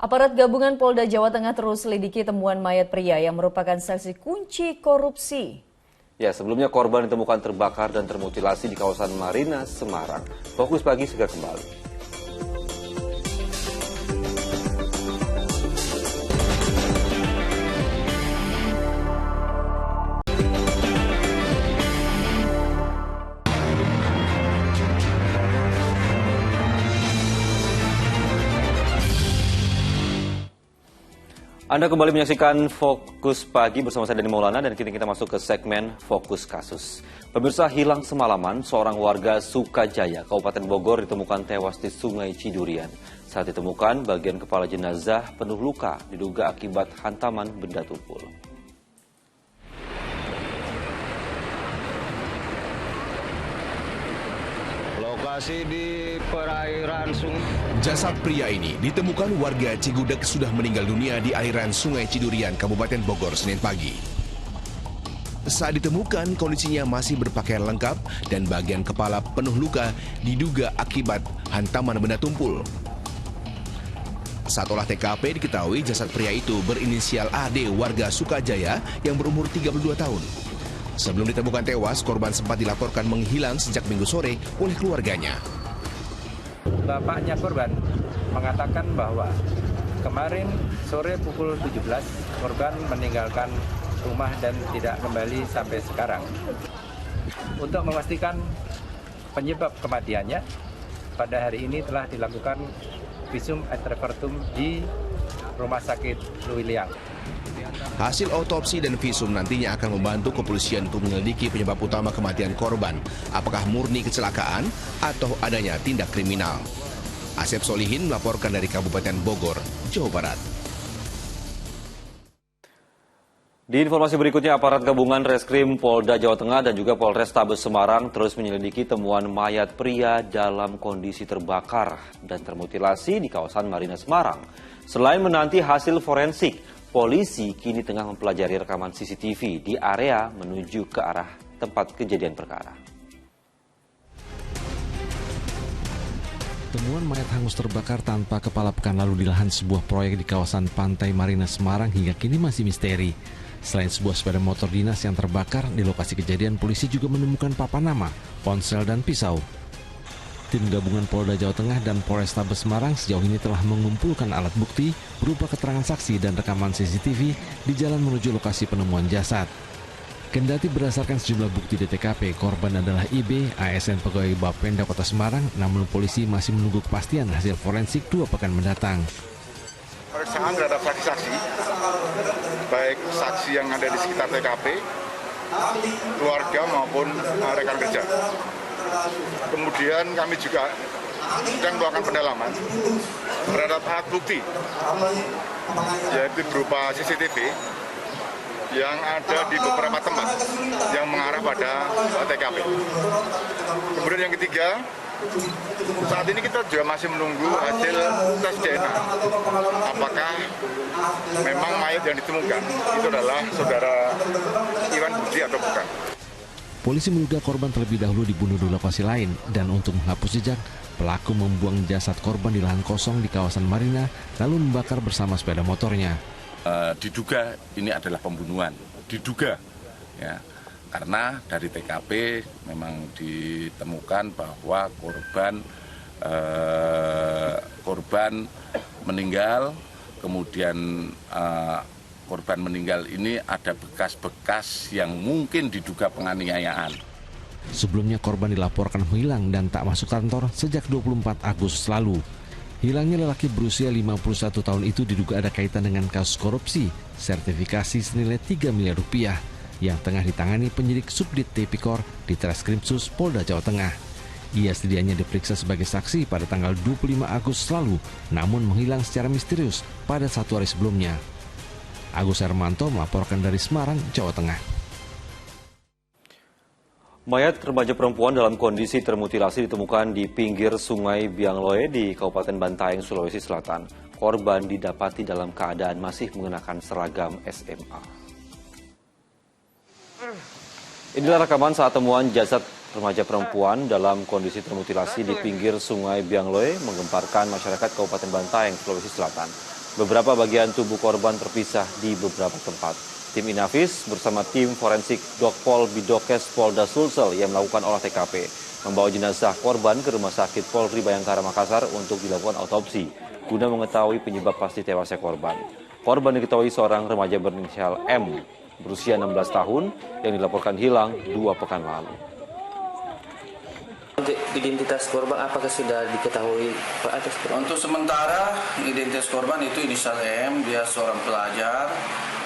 Aparat gabungan Polda Jawa Tengah terus selidiki temuan mayat pria yang merupakan saksi kunci korupsi. Ya, sebelumnya korban ditemukan terbakar dan termutilasi di kawasan Marina, Semarang. Fokus Pagi segera kembali. Anda kembali menyaksikan Fokus Pagi bersama saya Dani Maulana dan kini kita masuk ke segmen Fokus Kasus. Pemirsa, hilang semalaman seorang warga Sukajaya, Kabupaten Bogor ditemukan tewas di Sungai Cidurian. Saat ditemukan, bagian kepala jenazah penuh luka diduga akibat hantaman benda tumpul. Lokasi di perairan sungai. Jasad pria ini ditemukan warga Cigudeg sudah meninggal dunia di aliran Sungai Cidurian, Kabupaten Bogor, Senin pagi. Saat ditemukan, kondisinya masih berpakaian lengkap dan bagian kepala penuh luka diduga akibat hantaman benda tumpul. Saat olah TKP diketahui jasad pria itu berinisial AD warga Sukajaya yang berumur 32 tahun. Sebelum ditemukan tewas, korban sempat dilaporkan menghilang sejak Minggu sore oleh keluarganya. Bapaknya korban mengatakan bahwa kemarin sore pukul 17 korban meninggalkan rumah dan tidak kembali sampai sekarang. Untuk memastikan penyebab kematiannya, pada hari ini telah dilakukan visum et repertum di Rumah Sakit Luwiliang. Hasil otopsi dan visum nantinya akan membantu kepolisian untuk menyelidiki penyebab utama kematian korban, apakah murni kecelakaan atau adanya tindak kriminal. Asep Solihin melaporkan dari Kabupaten Bogor, Jawa Barat. Di informasi berikutnya, aparat gabungan Reskrim Polda Jawa Tengah dan juga Polrestabes Semarang terus menyelidiki temuan mayat pria dalam kondisi terbakar dan termutilasi di kawasan Marina Semarang. Selain menanti hasil forensik, polisi kini tengah mempelajari rekaman CCTV di area menuju ke arah tempat kejadian perkara. Temuan mayat hangus terbakar tanpa kepala pekan lalu di lahan sebuah proyek di kawasan Pantai Marina Semarang hingga kini masih misteri. Selain sebuah sepeda motor dinas yang terbakar, di lokasi kejadian polisi juga menemukan papan nama, ponsel dan pisau. Tim gabungan Polda Jawa Tengah dan Polrestabes Semarang sejauh ini telah mengumpulkan alat bukti berupa keterangan saksi dan rekaman CCTV di jalan menuju lokasi penemuan jasad. Kendati berdasarkan sejumlah bukti di TKP, korban adalah IB, ASN pegawai Bapenda Kota Semarang, namun polisi masih menunggu kepastian hasil forensik 2 pekan mendatang. Pemeriksaan terhadap saksi-saksi, baik saksi yang ada di sekitar TKP, keluarga maupun rekan kerja. Kemudian kami juga sedang melakukan pendalaman terhadap alat bukti, yaitu berupa CCTV yang ada di beberapa tempat yang mengarah pada TKP. Kemudian yang ketiga, saat ini kita juga masih menunggu hasil tes DNA. Apakah memang mayat yang ditemukan itu adalah saudara Iwan Budi atau bukan? Polisi menduga korban terlebih dahulu dibunuh di lokasi lain dan untuk menghapus jejak, pelaku membuang jasad korban di lahan kosong di kawasan Marina lalu membakar bersama sepeda motornya. Diduga ini adalah pembunuhan, diduga ya. Karena dari TKP memang ditemukan bahwa korban meninggal, kemudian korban meninggal ini ada bekas-bekas yang mungkin diduga penganiayaan. Sebelumnya korban dilaporkan hilang dan tak masuk kantor sejak 24 Agustus lalu. Hilangnya lelaki berusia 51 tahun itu diduga ada kaitan dengan kasus korupsi sertifikasi senilai 3 miliar rupiah yang tengah ditangani penyidik Subdit Tipikor di Treskrimsus Polda Jawa Tengah. Ia sedianya diperiksa sebagai saksi pada tanggal 25 Agustus lalu, namun menghilang secara misterius pada 1 hari sebelumnya. Agus Hermanto melaporkan dari Semarang, Jawa Tengah. Mayat remaja perempuan dalam kondisi termutilasi ditemukan di pinggir Sungai Biangloe di Kabupaten Bantaeng, Sulawesi Selatan. Korban didapati dalam keadaan masih mengenakan seragam SMA. Inilah rekaman saat temuan jasad remaja perempuan dalam kondisi termutilasi di pinggir Sungai Biangloe menggemparkan masyarakat Kabupaten Bantaeng, Sulawesi Selatan. Beberapa bagian tubuh korban terpisah di beberapa tempat. Tim Inavis bersama tim forensik Dokpol Bidokes Polda Sulsel yang melakukan olah TKP membawa jenazah korban ke Rumah Sakit Polri Bayangkara Makassar untuk dilakukan autopsi guna mengetahui penyebab pasti tewasnya korban. Korban diketahui seorang remaja berinisial M berusia 16 tahun yang dilaporkan hilang 2 pekan lalu. Untuk identitas korban apakah sudah diketahui Pak atas korban? Untuk sementara identitas korban itu inisial M, dia seorang pelajar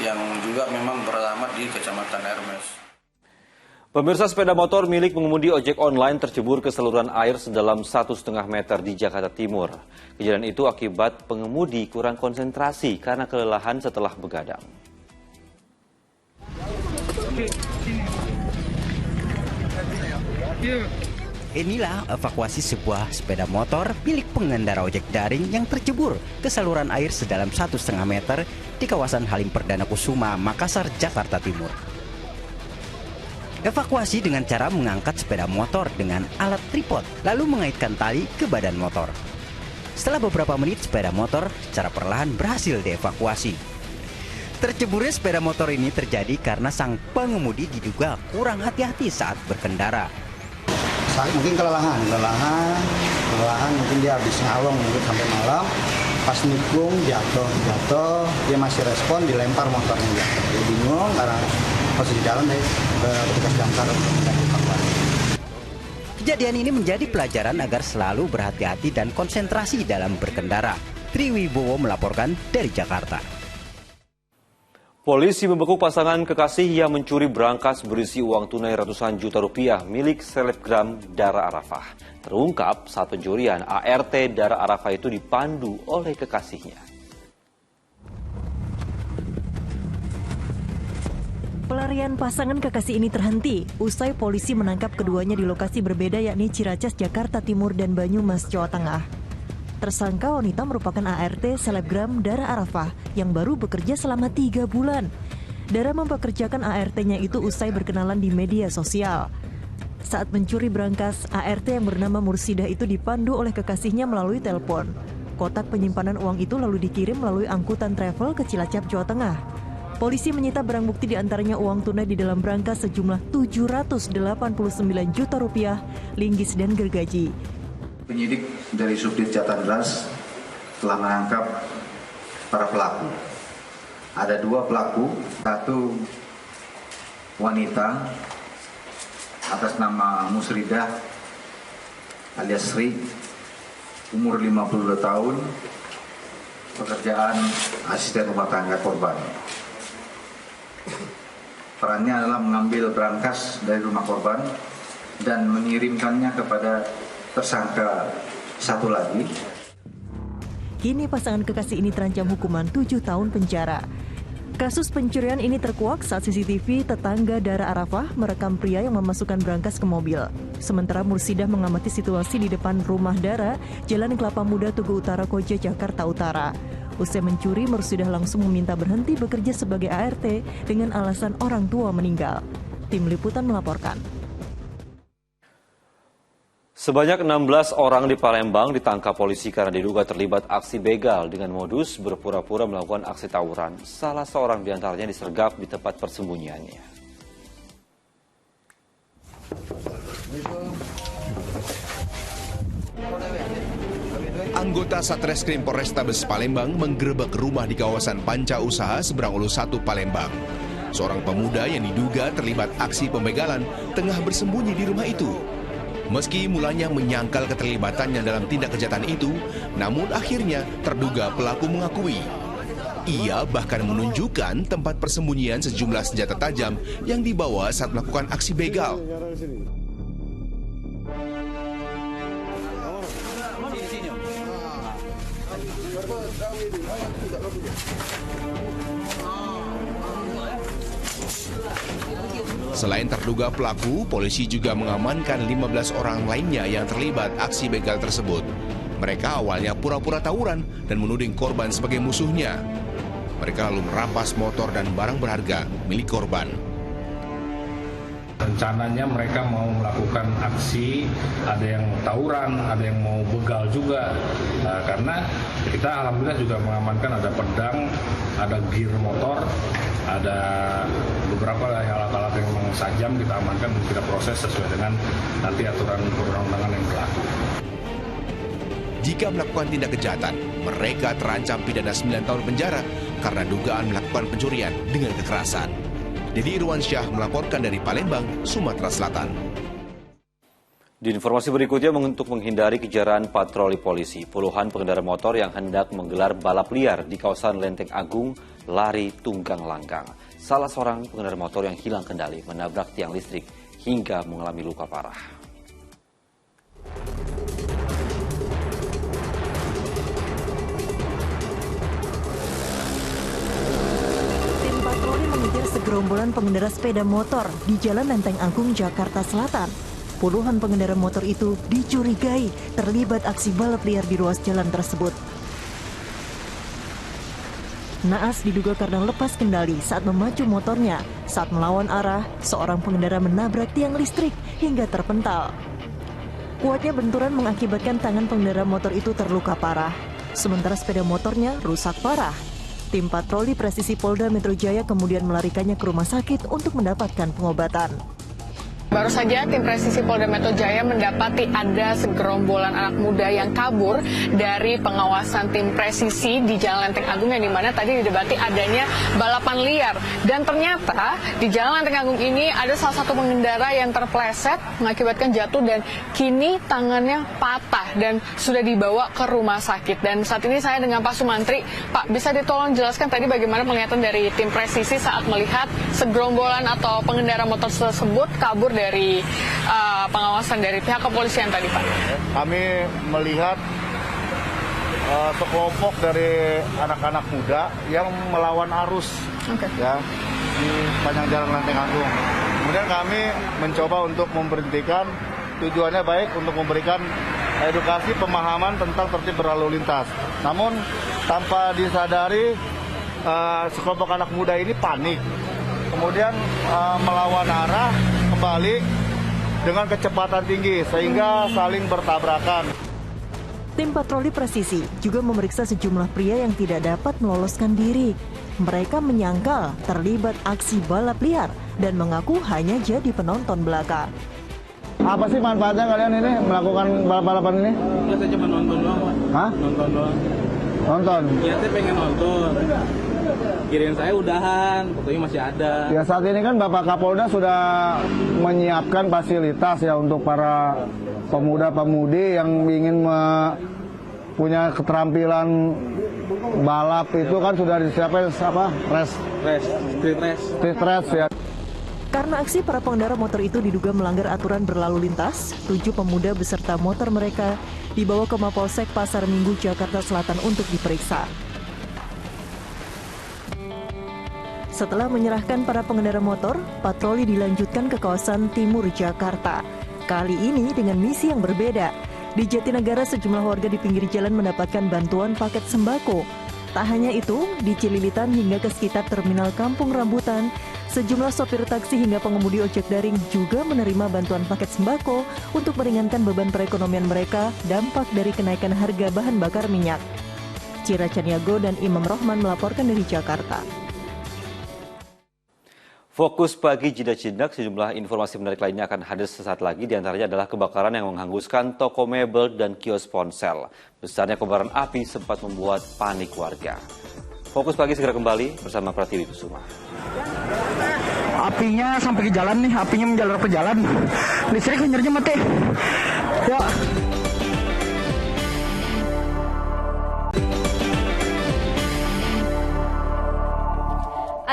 yang juga memang beralamat di Kecamatan Hermes. Pemirsa, sepeda motor milik pengemudi ojek online tercebur ke saluran air sedalam 1,5 meter di Jakarta Timur. Kejadian itu akibat pengemudi kurang konsentrasi karena kelelahan setelah begadang. Inilah evakuasi sebuah sepeda motor milik pengendara ojek daring yang tercebur ke saluran air sedalam 1,5 meter di kawasan Halim Perdana Kusuma, Makassar, Jakarta Timur. Evakuasi dengan cara mengangkat sepeda motor dengan alat tripod, lalu mengaitkan tali ke badan motor. Setelah beberapa menit, sepeda motor secara perlahan berhasil dievakuasi. Terceburnya sepeda motor ini terjadi karena sang pengemudi diduga kurang hati-hati saat berkendara. Mungkin kelelahan mungkin dia habis ngalong mungkin sampai malam, pas nikung jatuh dia masih respon, dilempar motornya jatuh. Dia bingung karena posisi jalan dari petugas damkar dan evakuasi. Kejadian ini menjadi pelajaran agar selalu berhati-hati dan konsentrasi dalam berkendara. Triwibowo melaporkan dari Jakarta. Polisi membekuk pasangan kekasih yang mencuri berangkas berisi uang tunai ratusan juta rupiah milik selebgram Dara Arafah. Terungkap saat pencurian ART Dara Arafah itu dipandu oleh kekasihnya. Pelarian pasangan kekasih ini terhenti usai polisi menangkap keduanya di lokasi berbeda yakni Ciracas, Jakarta Timur dan Banyumas, Jawa Tengah. Tersangka wanita merupakan ART selebgram Dara Arafah yang baru bekerja selama 3 bulan. Dara mempekerjakan ART-nya itu usai berkenalan di media sosial. Saat mencuri berangkas, ART yang bernama Mursidah itu dipandu oleh kekasihnya melalui telepon. Kotak penyimpanan uang itu lalu dikirim melalui angkutan travel ke Cilacap, Jawa Tengah. Polisi menyita barang bukti diantaranya uang tunai di dalam berangkas sejumlah 789 juta rupiah, linggis dan gergaji. Penyidik dari Subdit Jatandras telah menangkap para pelaku. Ada 2 pelaku, satu wanita atas nama Musridah alias Sri, umur 52 tahun, pekerjaan asisten rumah tangga korban. Perannya adalah mengambil berangkas dari rumah korban dan mengirimkannya kepada tersangka satu lagi. Kini pasangan kekasih ini terancam hukuman 7 tahun penjara. Kasus pencurian ini terkuak saat CCTV tetangga Dara Arafah merekam pria yang memasukkan berangkas ke mobil. Sementara Mursidah mengamati situasi di depan rumah Dara, Jalan Kelapa Muda, Tugu Utara, Koja, Jakarta Utara. Usai mencuri, Mursidah langsung meminta berhenti bekerja sebagai ART dengan alasan orang tua meninggal. Tim Liputan melaporkan. Sebanyak 16 orang di Palembang ditangkap polisi karena diduga terlibat aksi begal dengan modus berpura-pura melakukan aksi tawuran. Salah seorang diantaranya disergap di tempat persembunyiannya. Anggota Satreskrim Polrestabes Palembang menggerebek rumah di kawasan Panca Usaha Seberang Ulu 1 Palembang. Seorang pemuda yang diduga terlibat aksi pembegalan tengah bersembunyi di rumah itu. Meski mulanya menyangkal keterlibatannya dalam tindak kejahatan itu, namun akhirnya terduga pelaku mengakui. Ia bahkan menunjukkan tempat persembunyian sejumlah senjata tajam yang dibawa saat melakukan aksi begal. Selain terduga pelaku, polisi juga mengamankan 15 orang lainnya yang terlibat aksi begal tersebut. Mereka awalnya pura-pura tawuran dan menuding korban sebagai musuhnya. Mereka lalu merampas motor dan barang berharga milik korban. Rencananya mereka mau melakukan aksi, ada yang tawuran, ada yang mau begal juga. Karena kita alhamdulillah juga mengamankan ada pedang, ada gear motor, ada beberapa alat-alat yang memang sajam kita amankan dan kita proses sesuai dengan nanti aturan perundang-undangan yang berlaku. Jika melakukan tindak kejahatan, mereka terancam pidana 9 tahun penjara karena dugaan melakukan pencurian dengan kekerasan. Dedi Irwansyah melaporkan dari Palembang, Sumatera Selatan. Di informasi berikutnya, untuk menghindari kejaran patroli polisi, puluhan pengendara motor yang hendak menggelar balap liar di kawasan Lenteng Agung lari tunggang langgang. Salah seorang pengendara motor yang hilang kendali menabrak tiang listrik hingga mengalami luka parah. Segerombolan pengendara sepeda motor di Jalan Lenteng Agung, Jakarta Selatan. Puluhan pengendara motor itu dicurigai terlibat aksi balap liar di ruas jalan tersebut. Naas diduga karena lepas kendali saat memacu motornya. Saat melawan arah, seorang pengendara menabrak tiang listrik hingga terpental. Kuatnya benturan mengakibatkan tangan pengendara motor itu terluka parah. Sementara sepeda motornya rusak parah. Tim patroli presisi Polda Metro Jaya kemudian melarikannya ke rumah sakit untuk mendapatkan pengobatan. Baru saja tim presisi Polda Metro Jaya mendapati ada segerombolan anak muda yang kabur dari pengawasan tim presisi di Jalan Lenteng Agung, yang dimana tadi didebati adanya balapan liar. Dan ternyata di Jalan Lenteng Agung ini ada salah satu pengendara yang terpleset mengakibatkan jatuh dan kini tangannya patah dan sudah dibawa ke rumah sakit. Dan saat ini saya dengan Pak Sumantri. Pak, bisa ditolong jelaskan tadi bagaimana penglihatan dari tim presisi saat melihat segerombolan atau pengendara motor tersebut kabur dari pengawasan dari pihak kepolisian tadi, Pak? Kami melihat sekelompok dari anak-anak muda yang melawan arus ya di sepanjang Jalan Lenteng Agung. Kemudian kami mencoba untuk memberhentikan, tujuannya baik untuk memberikan edukasi pemahaman tentang tertib berlalu lintas. Namun tanpa disadari sekelompok anak muda ini panik, kemudian melawan arah kembali dengan kecepatan tinggi sehingga saling bertabrakan. Tim patroli presisi juga memeriksa sejumlah pria yang tidak dapat meloloskan diri. Mereka menyangkal terlibat aksi balap liar dan mengaku hanya jadi penonton belaka. Apa sih manfaatnya kalian ini melakukan balap-balapan ini? Ya, saya cuma nonton doang, Pak. Hah? Nonton doang. Nonton? Ya, saya pengen nonton. Kirain saya udahan, fotonya masih ada. Ya, saat ini kan Bapak Kapolda sudah menyiapkan fasilitas ya untuk para pemuda-pemudi yang ingin punya keterampilan balap itu kan sudah disiapkan street race ya. Karena aksi para pengendara motor itu diduga melanggar aturan berlalu lintas, 7 pemuda beserta motor mereka dibawa ke Mapolsek Pasar Minggu, Jakarta Selatan untuk diperiksa. Setelah menyerahkan para pengendara motor, patroli dilanjutkan ke kawasan timur Jakarta. Kali ini dengan misi yang berbeda. Di Jatinegara, sejumlah warga di pinggir jalan mendapatkan bantuan paket sembako. Tak hanya itu, di Cililitan hingga ke sekitar terminal Kampung Rambutan, sejumlah sopir taksi hingga pengemudi ojek daring juga menerima bantuan paket sembako untuk meringankan beban perekonomian mereka dampak dari kenaikan harga bahan bakar minyak. Cira Caniago dan Imam Rohman melaporkan dari Jakarta. Fokus pagi Jeda Cindak, sejumlah informasi menarik lainnya akan hadir sesaat lagi. Di antaranya adalah kebakaran yang menghanguskan toko mebel dan kios ponsel. Besarnya kobaran api sempat membuat panik warga. Fokus pagi segera kembali bersama Pratiwi Kusuma. Apinya sampai ke jalan nih, apinya menjalar ke jalan. Listrik hanyarnya mati. Ya.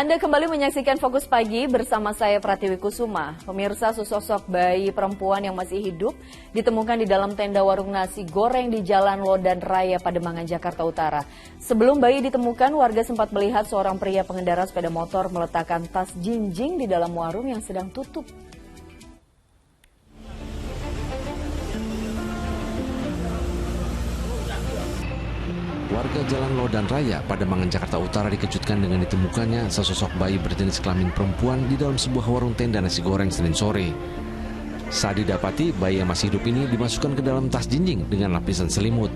Anda kembali menyaksikan Fokus Pagi bersama saya Pratiwi Kusuma. Pemirsa, sesosok bayi perempuan yang masih hidup ditemukan di dalam tenda warung nasi goreng di Jalan Lodan Raya, Pademangan, Jakarta Utara. Sebelum bayi ditemukan, warga sempat melihat seorang pria pengendara sepeda motor meletakkan tas jinjing di dalam warung yang sedang tutup. Warga Jalan Lodan Raya, Pademangan, Jakarta Utara dikejutkan dengan ditemukannya sesosok bayi berjenis kelamin perempuan di dalam sebuah warung tenda nasi goreng Senin sore. Saat didapati, bayi yang masih hidup ini dimasukkan ke dalam tas jinjing dengan lapisan selimut.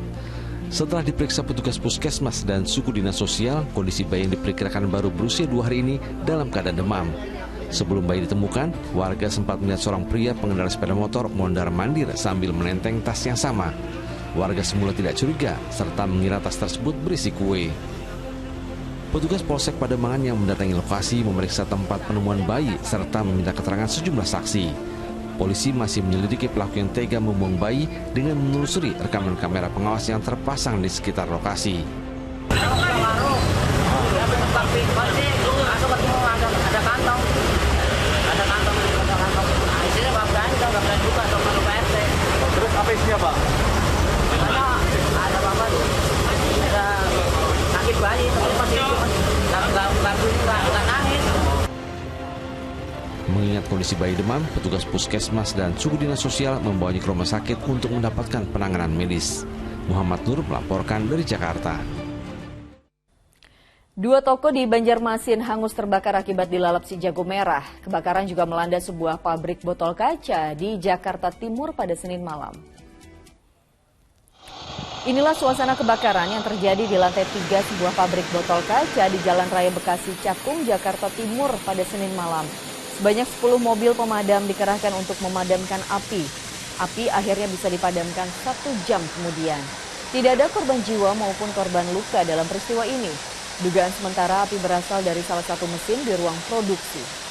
Setelah diperiksa petugas puskesmas dan suku dinas sosial, kondisi bayi yang diperkirakan baru berusia 2 hari ini dalam keadaan demam. Sebelum bayi ditemukan, warga sempat melihat seorang pria pengendara sepeda motor mondar-mandir sambil menenteng tas yang sama. Warga semula tidak curiga serta mengira tas tersebut berisi kue. Petugas Polsek Pademangan yang mendatangi lokasi memeriksa tempat penemuan bayi serta meminta keterangan sejumlah saksi. Polisi masih menyelidiki pelaku yang tega membuang bayi dengan menelusuri rekaman kamera pengawas yang terpasang di sekitar lokasi. Terus apa isinya, Pak? Ada apa tuh? Ada sakit bayi, tapi masih nggak nangis. Mengingat kondisi bayi demam, petugas puskesmas dan suku dinas sosial membawanya ke rumah sakit untuk mendapatkan penanganan medis. Muhammad Nur melaporkan dari Jakarta. 2 toko di Banjarmasin hangus terbakar akibat dilalap si jago merah. Kebakaran juga melanda sebuah pabrik botol kaca di Jakarta Timur pada Senin malam. Inilah suasana kebakaran yang terjadi di lantai 3 sebuah pabrik botol kaca di Jalan Raya Bekasi Cakung, Jakarta Timur pada Senin malam. Sebanyak 10 mobil pemadam dikerahkan untuk memadamkan api. Api akhirnya bisa dipadamkan 1 jam kemudian. Tidak ada korban jiwa maupun korban luka dalam peristiwa ini. Dugaan sementara api berasal dari salah satu mesin di ruang produksi.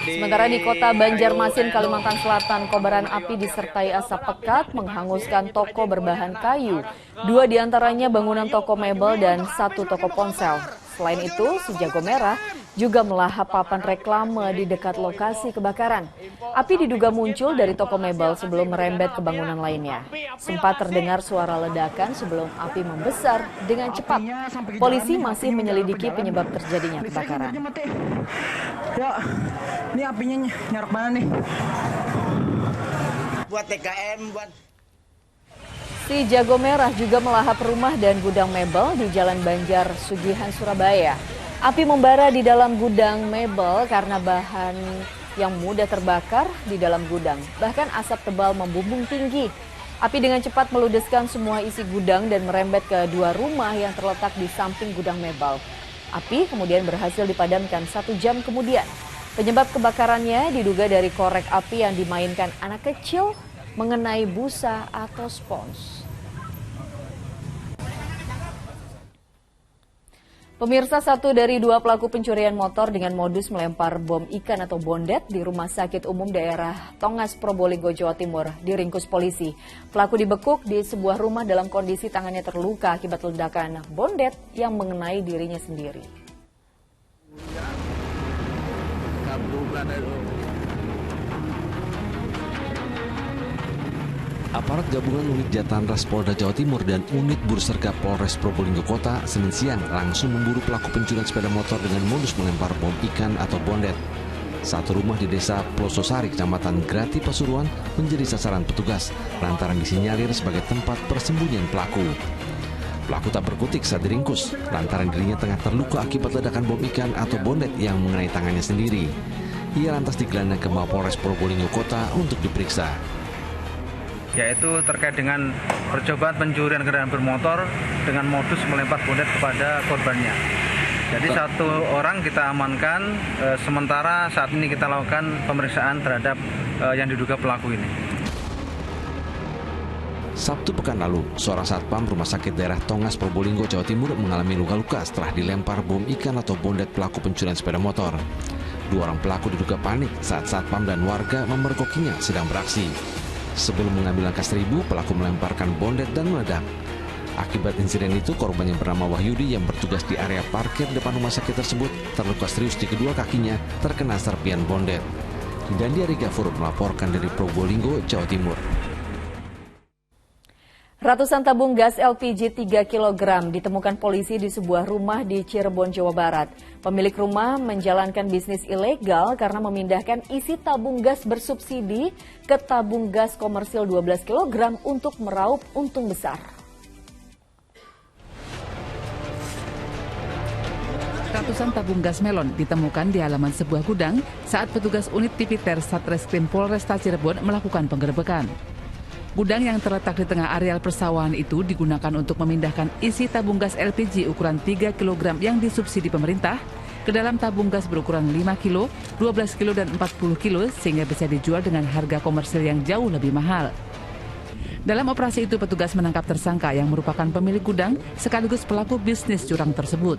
Sementara di kota Banjarmasin, Kalimantan Selatan, kobaran api disertai asap pekat menghanguskan toko berbahan kayu. 2 diantaranya bangunan toko mebel dan 1 toko ponsel. Selain itu, si jago merah juga melahap papan reklame di dekat lokasi kebakaran. Api diduga muncul dari toko mebel sebelum merembet ke bangunan lainnya. Sempat terdengar suara ledakan sebelum api membesar dengan cepat. Polisi masih menyelidiki penyebab terjadinya kebakaran. Ya, ini apinya nyarok banget nih. Buat TKM, buat... Si jago merah juga melahap rumah dan gudang mebel di Jalan Banjar, Sugihan, Surabaya. Api membara di dalam gudang mebel karena bahan yang mudah terbakar di dalam gudang. Bahkan asap tebal membumbung tinggi. Api dengan cepat meludeskan semua isi gudang dan merembet ke 2 rumah yang terletak di samping gudang mebel. Api kemudian berhasil dipadamkan 1 jam kemudian. Penyebab kebakarannya diduga dari korek api yang dimainkan anak kecil mengenai busa atau spons. Pemirsa, 1 dari 2 pelaku pencurian motor dengan modus melempar bom ikan atau bondet di Rumah Sakit Umum Daerah Tongas, Probolinggo, Jawa Timur diringkus polisi. Pelaku dibekuk di sebuah rumah dalam kondisi tangannya terluka akibat ledakan bondet yang mengenai dirinya sendiri. Aparat gabungan unit Jatanras Polda Jawa Timur dan unit Bursergap Polres Probolinggo Kota Senin siang langsung memburu pelaku pencurian sepeda motor dengan modus melempar bom ikan atau bondet. 1 rumah di desa Plososari, Kecamatan Grati, Pasuruan menjadi sasaran petugas lantaran disinyalir sebagai tempat persembunyian pelaku. Pelaku tak berkutik saat diringkus lantaran dirinya tengah terluka akibat ledakan bom ikan atau bondet yang mengenai tangannya sendiri. Ia lantas digelandang ke Mapolres Probolinggo Kota untuk diperiksa. Yaitu terkait dengan percobaan pencurian kendaraan bermotor dengan modus melempar bondet kepada korbannya. Jadi 1 orang kita amankan, sementara saat ini kita lakukan pemeriksaan terhadap yang diduga pelaku ini. Sabtu pekan lalu, seorang satpam Rumah Sakit Daerah Tongas, Probolinggo, Jawa Timur mengalami luka-luka setelah dilempar bom ikan atau bondet pelaku pencurian sepeda motor. 2 orang pelaku diduga panik saat satpam dan warga memergokinya sedang beraksi. Sebelum mengambil angka 1000, pelaku melemparkan bondet dan meledak. Akibat insiden itu, korban yang bernama Wahyudi yang bertugas di area parkir depan rumah sakit tersebut terluka serius di kedua kakinya terkena serpian bondet. Gandhi Ari Gafur melaporkan dari Probolinggo, Jawa Timur. Ratusan tabung gas LPG 3 kg ditemukan polisi di sebuah rumah di Cirebon, Jawa Barat. Pemilik rumah menjalankan bisnis ilegal karena memindahkan isi tabung gas bersubsidi ke tabung gas komersil 12 kg untuk meraup untung besar. Ratusan tabung gas melon ditemukan di halaman sebuah gudang saat petugas unit Tipiter Satreskrim Polresta Cirebon melakukan penggerebekan. Gudang yang terletak di tengah areal persawahan itu digunakan untuk memindahkan isi tabung gas LPG ukuran 3 kg yang disubsidi pemerintah ke dalam tabung gas berukuran 5 kg, 12 kg, dan 40 kg sehingga bisa dijual dengan harga komersil yang jauh lebih mahal. Dalam operasi itu petugas menangkap tersangka yang merupakan pemilik gudang sekaligus pelaku bisnis curang tersebut.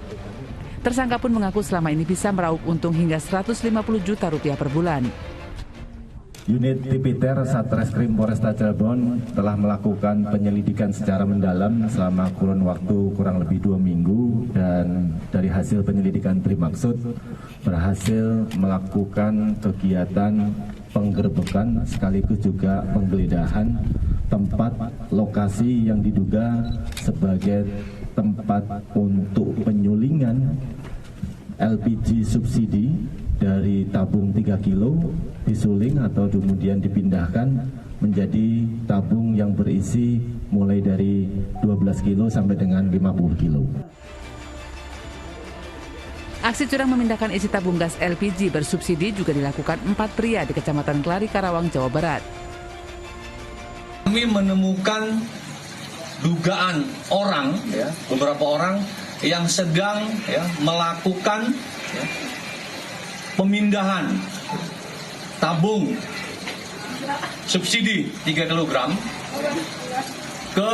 Tersangka pun mengaku selama ini bisa meraup untung hingga 150 juta rupiah per bulan. Unit Tipiter Satreskrim Polresta Cirebon telah melakukan penyelidikan secara mendalam selama kurun waktu kurang lebih 2 minggu dan dari hasil penyelidikan Trimaksud berhasil melakukan kegiatan penggerebekan sekaligus juga penggeledahan tempat lokasi yang diduga sebagai tempat untuk penyulingan LPG subsidi dari tabung 3 kilo disuling atau kemudian dipindahkan menjadi tabung yang berisi mulai dari 12 kilo sampai dengan 50 kilo. Aksi curang memindahkan isi tabung gas LPG bersubsidi juga dilakukan 4 pria di Kecamatan Kelari, Karawang, Jawa Barat. Kami menemukan dugaan orang, beberapa orang yang sedang melakukan pemindahan tabung subsidi 3 kg ke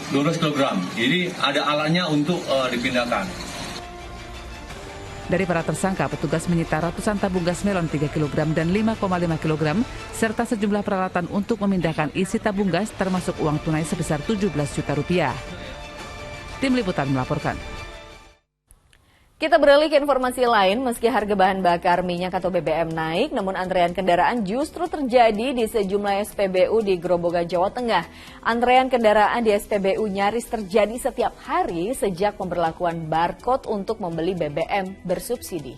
12 kg. Jadi ada alatnya untuk dipindahkan. Dari para tersangka, petugas menyita ratusan tabung gas melon 3 kg dan 5,5 kg serta sejumlah peralatan untuk memindahkan isi tabung gas termasuk uang tunai sebesar 17 juta rupiah. Tim Liputan melaporkan. Kita beralih ke informasi lain, meski harga bahan bakar minyak atau BBM naik, namun antrean kendaraan justru terjadi di sejumlah SPBU di Grobogan, Jawa Tengah. Antrean kendaraan di SPBU nyaris terjadi setiap hari sejak pemberlakuan barcode untuk membeli BBM bersubsidi.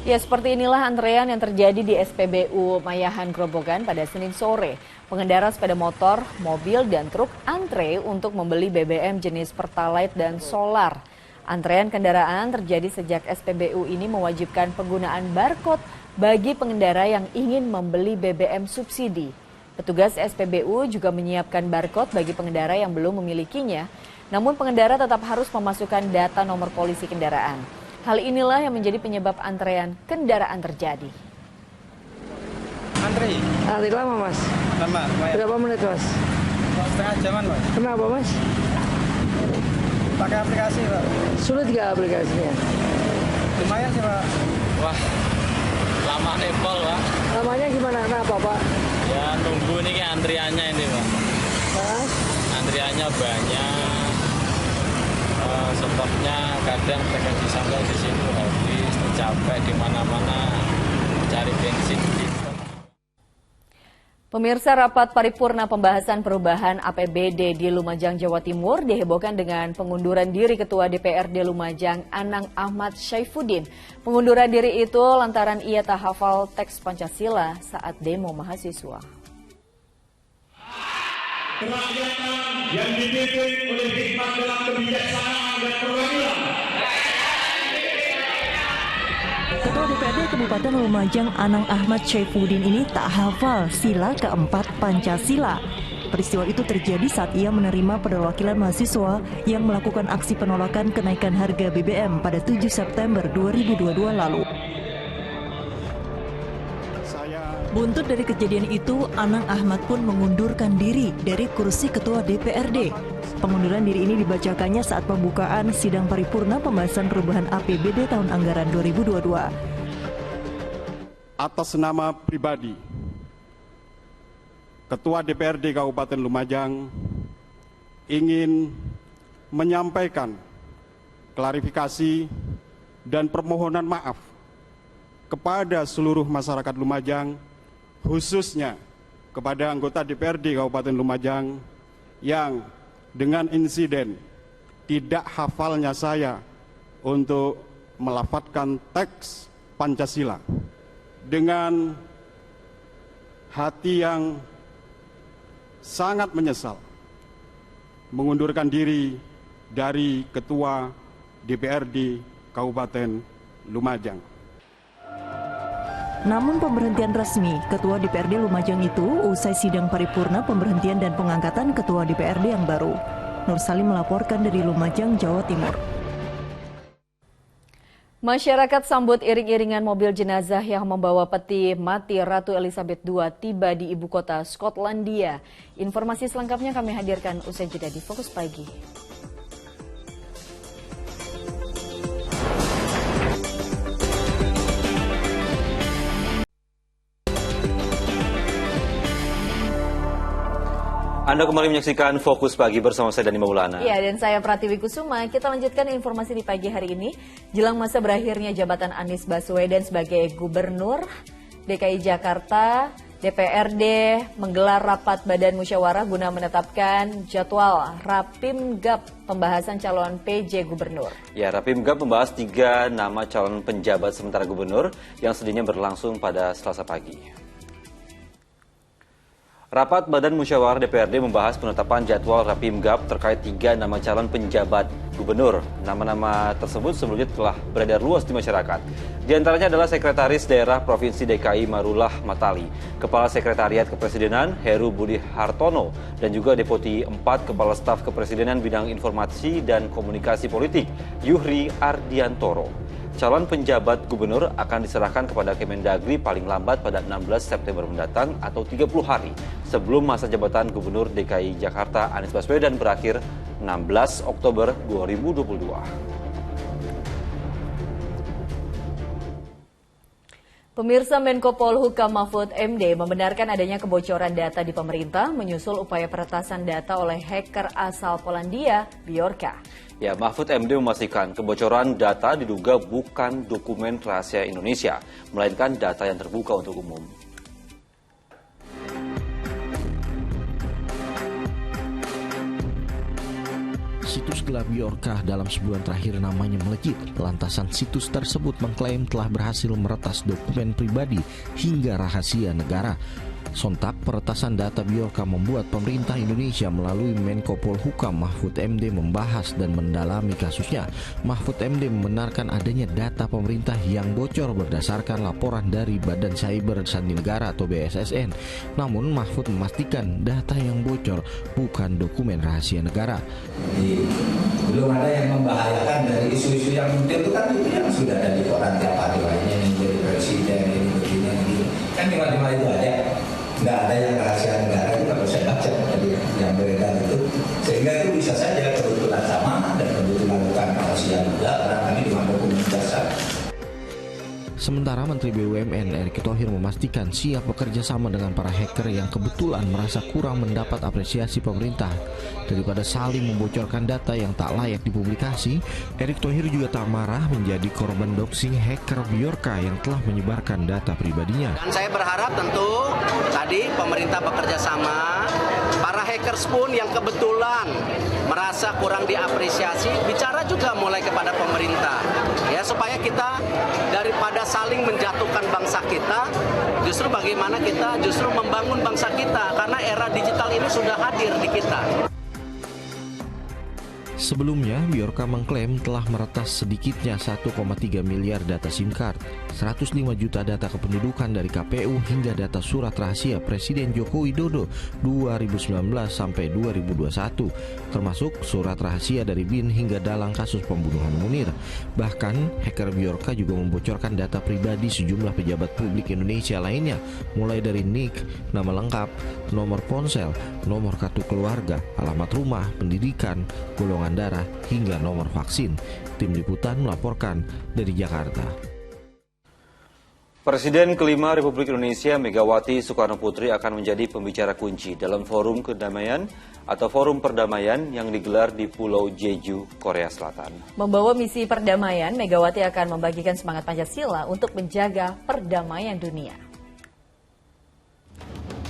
Ya, seperti inilah antrean yang terjadi di SPBU Mayahan Grobogan pada Senin sore. Pengendara sepeda motor, mobil, dan truk antre untuk membeli BBM jenis Pertalite dan solar. Antrean kendaraan terjadi sejak SPBU ini mewajibkan penggunaan barcode bagi pengendara yang ingin membeli BBM subsidi. Petugas SPBU juga menyiapkan barcode bagi pengendara yang belum memilikinya, namun pengendara tetap harus memasukkan data nomor polisi kendaraan. Hal inilah yang menjadi penyebab antrean kendaraan terjadi. Antri lama, Mas? Lama. Berapa menit, Mas? Setengah jaman, Mas. Kenapa, Mas? Pakai aplikasi, Pak. Sulit nggak aplikasinya? Lumayan sih, Pak. Wah, lama nepal, Pak. Lamanya gimana? Kenapa, Pak? Ya, nunggu nih antriannya ini, Pak. Mas? Antriannya banyak. Stoknya kadang mereka sampai di situ habis, capek di mana-mana cari bensin. Pemirsa, rapat paripurna pembahasan perubahan APBD di Lumajang, Jawa Timur dihebohkan dengan pengunduran diri Ketua DPRD Lumajang, Anang Ahmad Syaifuddin. Pengunduran diri itu lantaran ia tak hafal teks Pancasila saat demo mahasiswa. Kerakyatan yang dipimpin oleh hikmat dalam kebijaksanaan dan perwakilan. Ketua DPRD Kabupaten Lumajang Anang Ahmad Syaifuddin ini tak hafal sila keempat Pancasila. Peristiwa itu terjadi saat ia menerima perwakilan mahasiswa yang melakukan aksi penolakan kenaikan harga BBM pada 7 September 2022 lalu. Buntut dari kejadian itu, Anang Ahmad pun mengundurkan diri dari kursi Ketua DPRD. Pengunduran diri ini dibacakannya saat pembukaan sidang paripurna pembahasan perubahan APBD tahun anggaran 2022. Atas nama pribadi, Ketua DPRD Kabupaten Lumajang ingin menyampaikan klarifikasi dan permohonan maaf kepada seluruh masyarakat Lumajang, khususnya kepada anggota DPRD Kabupaten Lumajang yang dengan insiden tidak hafalnya saya untuk melafadzkan teks Pancasila. Dengan hati yang sangat menyesal mengundurkan diri dari Ketua DPRD Kabupaten Lumajang. Namun pemberhentian resmi Ketua DPRD Lumajang itu usai sidang paripurna pemberhentian dan pengangkatan Ketua DPRD yang baru. Nur Salim melaporkan dari Lumajang, Jawa Timur. Masyarakat sambut iring-iringan mobil jenazah yang membawa peti mati Ratu Elizabeth II tiba di ibu kota Skotlandia. Informasi selengkapnya kami hadirkan usai jeda di Fokus Pagi. Anda kembali menyaksikan Fokus Pagi bersama saya Dani Maulana. Ya, dan saya Pratiwi Kusuma. Kita lanjutkan informasi di pagi hari ini. Jelang masa berakhirnya jabatan Anies Baswedan sebagai Gubernur DKI Jakarta, DPRD menggelar rapat Badan Musyawarah guna menetapkan jadwal Rapimgab pembahasan calon PJ Gubernur. Ya, Rapimgab membahas 3 nama calon penjabat sementara Gubernur yang sedianya berlangsung pada Selasa pagi. Rapat Badan Musyawarah DPRD membahas penetapan jadwal Rapimgab terkait 3 nama calon penjabat gubernur. Nama-nama tersebut sebelumnya telah beredar luas di masyarakat. Di antaranya adalah Sekretaris Daerah Provinsi DKI Marullah Matali, Kepala Sekretariat Kepresidenan Heru Budi Hartono, dan juga Deputi 4 Kepala Staf Kepresidenan Bidang Informasi dan Komunikasi Politik Yuhri Ardiantoro. Calon penjabat gubernur akan diserahkan kepada Kemendagri paling lambat pada 16 September mendatang atau 30 hari sebelum masa jabatan Gubernur DKI Jakarta Anies Baswedan berakhir 16 Oktober 2022. Pemirsa, Menko Polhukam Mahfud MD membenarkan adanya kebocoran data di pemerintah menyusul upaya peretasan data oleh hacker asal Polandia, Bjorka. Ya, Mahfud MD memastikan kebocoran data diduga bukan dokumen rahasia Indonesia, melainkan data yang terbuka untuk umum. Situs gelap Bjorka dalam sebulan terakhir namanya melejit. Lantasan situs tersebut mengklaim telah berhasil meretas dokumen pribadi hingga rahasia negara. Sontak peretasan data Bjorka membuat pemerintah Indonesia melalui Menko Polhukam Mahfud MD membahas dan mendalami kasusnya. Mahfud MD membenarkan adanya data pemerintah yang bocor berdasarkan laporan dari Badan Cyber Sandi Negara atau BSSN. Namun Mahfud memastikan data yang bocor bukan dokumen rahasia negara. Jadi, belum ada yang membahayakan dari isu-isu yang muncul itu kan itu yang sudah ada di koran tiap hari lainnya yang jadi presiden ini begini kan cuma itu aja. Nggak ada yang rahasia negara itu kalau saya baca tadi yang beredar itu, sehingga itu bisa saja kebetulan sama dan kebetulan bukan rahasia juga karena kami cuma dokumen dasar. Sementara Menteri BUMN Erick Thohir memastikan siap bekerja sama dengan para hacker yang kebetulan merasa kurang mendapat apresiasi pemerintah. Daripada saling membocorkan data yang tak layak dipublikasi, Erick Thohir juga tak marah menjadi korban doxing hacker Bjorka yang telah menyebarkan data pribadinya. Dan saya berharap tentu tadi pemerintah bekerja sama, para hackers pun yang kebetulan merasa kurang diapresiasi, bicara juga mulai kepada pemerintah. Ya, supaya kita daripada saling menjatuhkan bangsa kita, justru bagaimana kita justru membangun bangsa kita, karena era digital ini sudah hadir di kita. Sebelumnya, Bjorka mengklaim telah meretas sedikitnya 1,3 miliar data SIM card, 105 juta data kependudukan dari KPU hingga data surat rahasia Presiden Joko Widodo 2019 sampai 2021, termasuk surat rahasia dari BIN hingga dalang kasus pembunuhan Munir. Bahkan, hacker Bjorka juga membocorkan data pribadi sejumlah pejabat publik Indonesia lainnya, mulai dari NIK, nama lengkap, nomor ponsel, nomor kartu keluarga, alamat rumah, pendidikan, golongan darah, hingga nomor vaksin. Tim Liputan melaporkan dari Jakarta. Presiden kelima Republik Indonesia Megawati Soekarno Putri akan menjadi pembicara kunci dalam forum kedamaian atau forum perdamaian yang digelar di Pulau Jeju, Korea Selatan. Membawa misi perdamaian, Megawati akan membagikan semangat Pancasila untuk menjaga perdamaian dunia.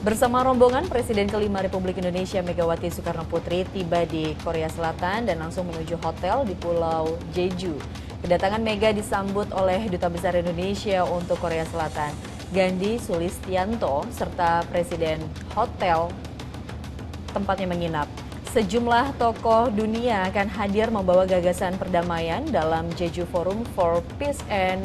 Bersama rombongan, Presiden kelima Republik Indonesia Megawati Soekarno Putri tiba di Korea Selatan dan langsung menuju hotel di Pulau Jeju. Kedatangan Mega disambut oleh Duta Besar Indonesia untuk Korea Selatan, Gandhi Sulistianto, serta Presiden hotel tempatnya menginap. Sejumlah tokoh dunia akan hadir membawa gagasan perdamaian dalam Jeju Forum for Peace and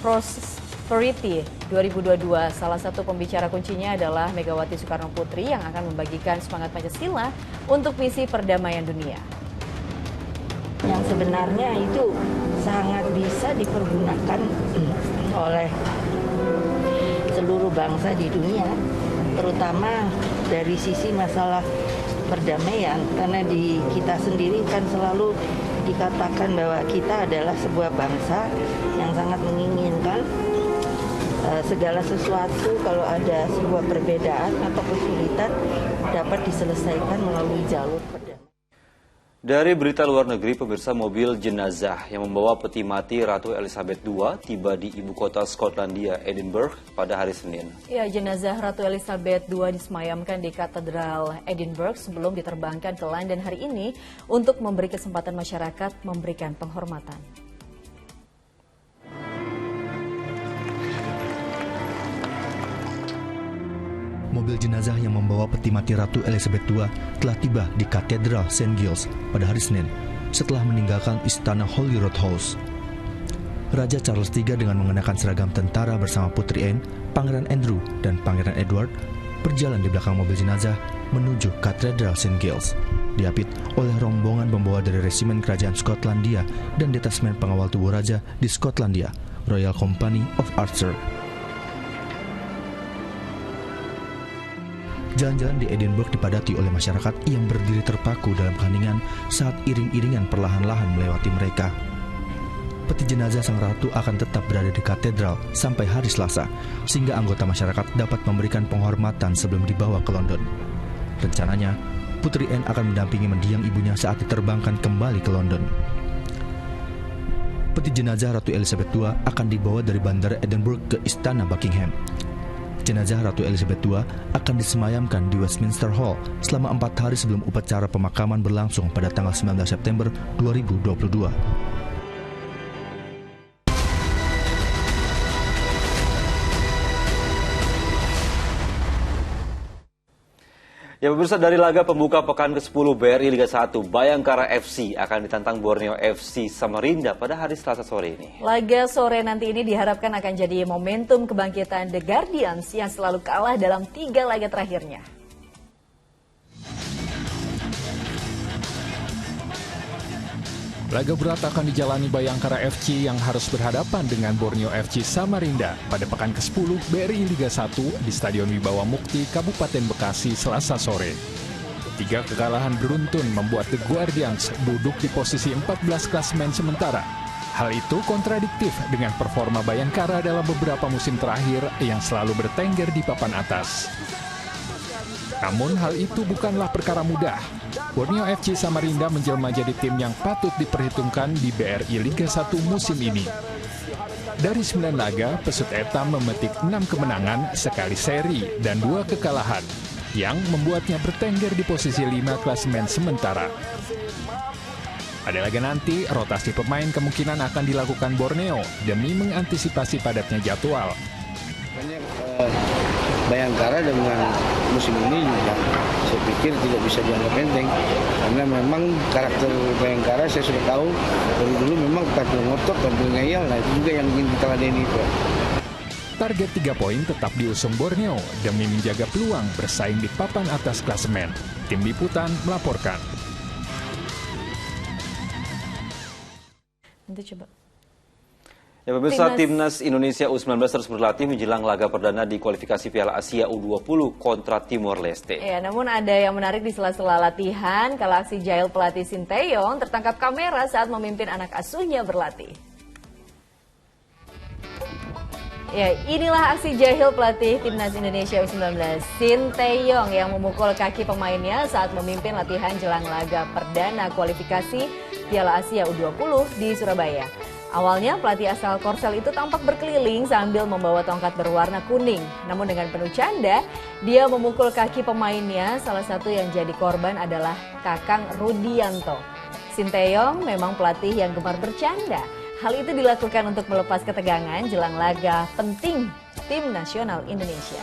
Prosperity 2022. Salah satu pembicara kuncinya adalah Megawati Soekarno Putri yang akan membagikan semangat Pancasila untuk misi perdamaian dunia. Yang sebenarnya itu sangat bisa dipergunakan oleh seluruh bangsa di dunia, terutama dari sisi masalah perdamaian, karena di kita sendiri kan selalu dikatakan bahwa kita adalah sebuah bangsa yang sangat menginginkan segala sesuatu kalau ada sebuah perbedaan atau kesulitan dapat diselesaikan melalui jalur perdamaian. Dari berita luar negeri, pemirsa, mobil jenazah yang membawa peti mati Ratu Elizabeth II tiba di ibu kota Skotlandia, Edinburgh, pada hari Senin. Ya, jenazah Ratu Elizabeth II disemayamkan di Katedral Edinburgh sebelum diterbangkan ke London hari ini untuk memberi kesempatan masyarakat memberikan penghormatan. Mobil jenazah yang membawa peti mati Ratu Elizabeth II telah tiba di Katedral St. Giles pada hari Senin setelah meninggalkan istana Holyrood House. Raja Charles III dengan mengenakan seragam tentara bersama Putri Anne, Pangeran Andrew, dan Pangeran Edward berjalan di belakang mobil jenazah menuju Katedral St. Giles, diapit oleh rombongan pembawa dari Resimen Kerajaan Skotlandia dan Detasmen Pengawal Tubuh Raja di Skotlandia, Royal Company of Archer. Jalan-jalan di Edinburgh dipadati oleh masyarakat yang berdiri terpaku dalam keheningan saat iring-iringan perlahan-lahan melewati mereka. Peti jenazah sang ratu akan tetap berada di katedral sampai hari Selasa, sehingga anggota masyarakat dapat memberikan penghormatan sebelum dibawa ke London. Rencananya, Putri Anne akan mendampingi mendiang ibunya saat diterbangkan kembali ke London. Peti jenazah Ratu Elizabeth II akan dibawa dari Bandara Edinburgh ke Istana Buckingham. Jenazah Ratu Elizabeth II akan disemayamkan di Westminster Hall selama 4 hari sebelum upacara pemakaman berlangsung pada tanggal 19 September 2022. Ya pemirsa, dari laga pembuka pekan ke-10 BRI Liga 1, Bayangkara FC akan ditantang Borneo FC Samarinda pada hari Selasa sore ini. Laga sore nanti ini diharapkan akan jadi momentum kebangkitan The Guardians yang selalu kalah dalam 3 laga terakhirnya. Laga berat akan dijalani Bayangkara FC yang harus berhadapan dengan Borneo FC Samarinda pada pekan ke-10 BRI Liga 1 di Stadion Wibawa Mukti, Kabupaten Bekasi, Selasa sore. 3 kekalahan beruntun membuat The Guardians duduk di posisi 14 klasemen sementara. Hal itu kontradiktif dengan performa Bayangkara dalam beberapa musim terakhir yang selalu bertengger di papan atas. Namun hal itu bukanlah perkara mudah. Borneo FC Samarinda menjelma jadi tim yang patut diperhitungkan di BRI Liga 1 musim ini. Dari 9 laga, Pesut Etam memetik 6 kemenangan, sekali seri, dan 2 kekalahan, yang membuatnya bertengger di posisi 5 klasemen sementara. Pada laga nanti, rotasi pemain kemungkinan akan dilakukan Borneo demi mengantisipasi padatnya jadwal. Bayangkara dengan musim ini juga saya pikir tidak bisa dianggap enteng, karena memang karakter Bayangkara saya sudah tahu dari dulu, memang tampil ngotot, tampil ngeyel, nah itu juga yang ingin kita ladeni itu. Target 3 poin tetap diusung Borneo demi menjaga peluang bersaing di papan atas klasemen. Tim Liputan melaporkan. Nanti coba. Ya pemirsa, Timnas Indonesia U19 terus berlatih menjelang laga perdana di kualifikasi Piala Asia U20 kontra Timor Leste. Ya, namun ada yang menarik di sela-sela latihan kalau aksi jahil pelatih Sinteyong tertangkap kamera saat memimpin anak asuhnya berlatih. Ya, inilah aksi jahil pelatih Timnas Indonesia U19 Sinteyong yang memukul kaki pemainnya saat memimpin latihan jelang laga perdana kualifikasi Piala Asia U20 di Surabaya. Awalnya pelatih asal Korsel itu tampak berkeliling sambil membawa tongkat berwarna kuning. Namun dengan penuh canda, dia memukul kaki pemainnya. Salah satu yang jadi korban adalah Kakang Rudianto. Sinteyong memang pelatih yang gemar bercanda. Hal itu dilakukan untuk melepas ketegangan jelang laga penting tim nasional Indonesia.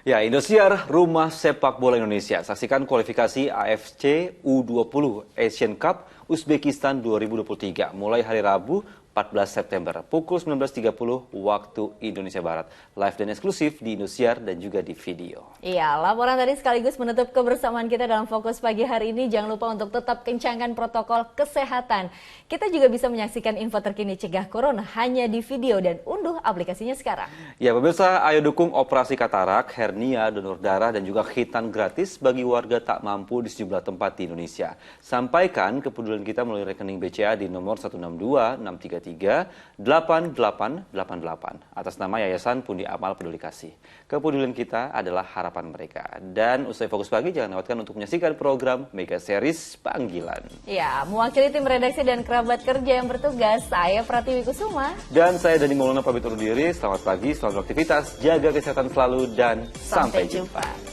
Ya, Indosiar, rumah sepak bola Indonesia. Saksikan kualifikasi AFC U20 Asian Cup Uzbekistan 2023 mulai hari Rabu 14 September pukul 19.30 waktu Indonesia Barat. Live dan eksklusif di Indosiar dan juga di video. Iya, laporan tadi sekaligus menutup kebersamaan kita dalam Fokus Pagi hari ini. Jangan lupa untuk tetap kencangkan protokol kesehatan. Kita juga bisa menyaksikan info terkini cegah corona hanya di video dan unduh aplikasinya sekarang. Ya, pemirsa, ayo dukung operasi katarak, hernia, donor darah, dan juga khitan gratis bagi warga tak mampu di sejumlah tempat di Indonesia. Sampaikan kepedulian kita melalui rekening BCA di nomor 162-633-8888 atas nama Yayasan Pundi Amal Peduli Kasih. Kepedulian kita adalah harapan mereka. Dan usai Fokus Pagi, jangan lewatkan untuk menyaksikan program Mega Series Panggilan. Ya, mewakili tim redaksi dan kerabat kerja yang bertugas, saya Pratiwi Kusuma. Dan saya Dani Maulana pamit undur diri. Selamat pagi, selamat beraktivitas, jaga kesehatan selalu, dan sampai jumpa.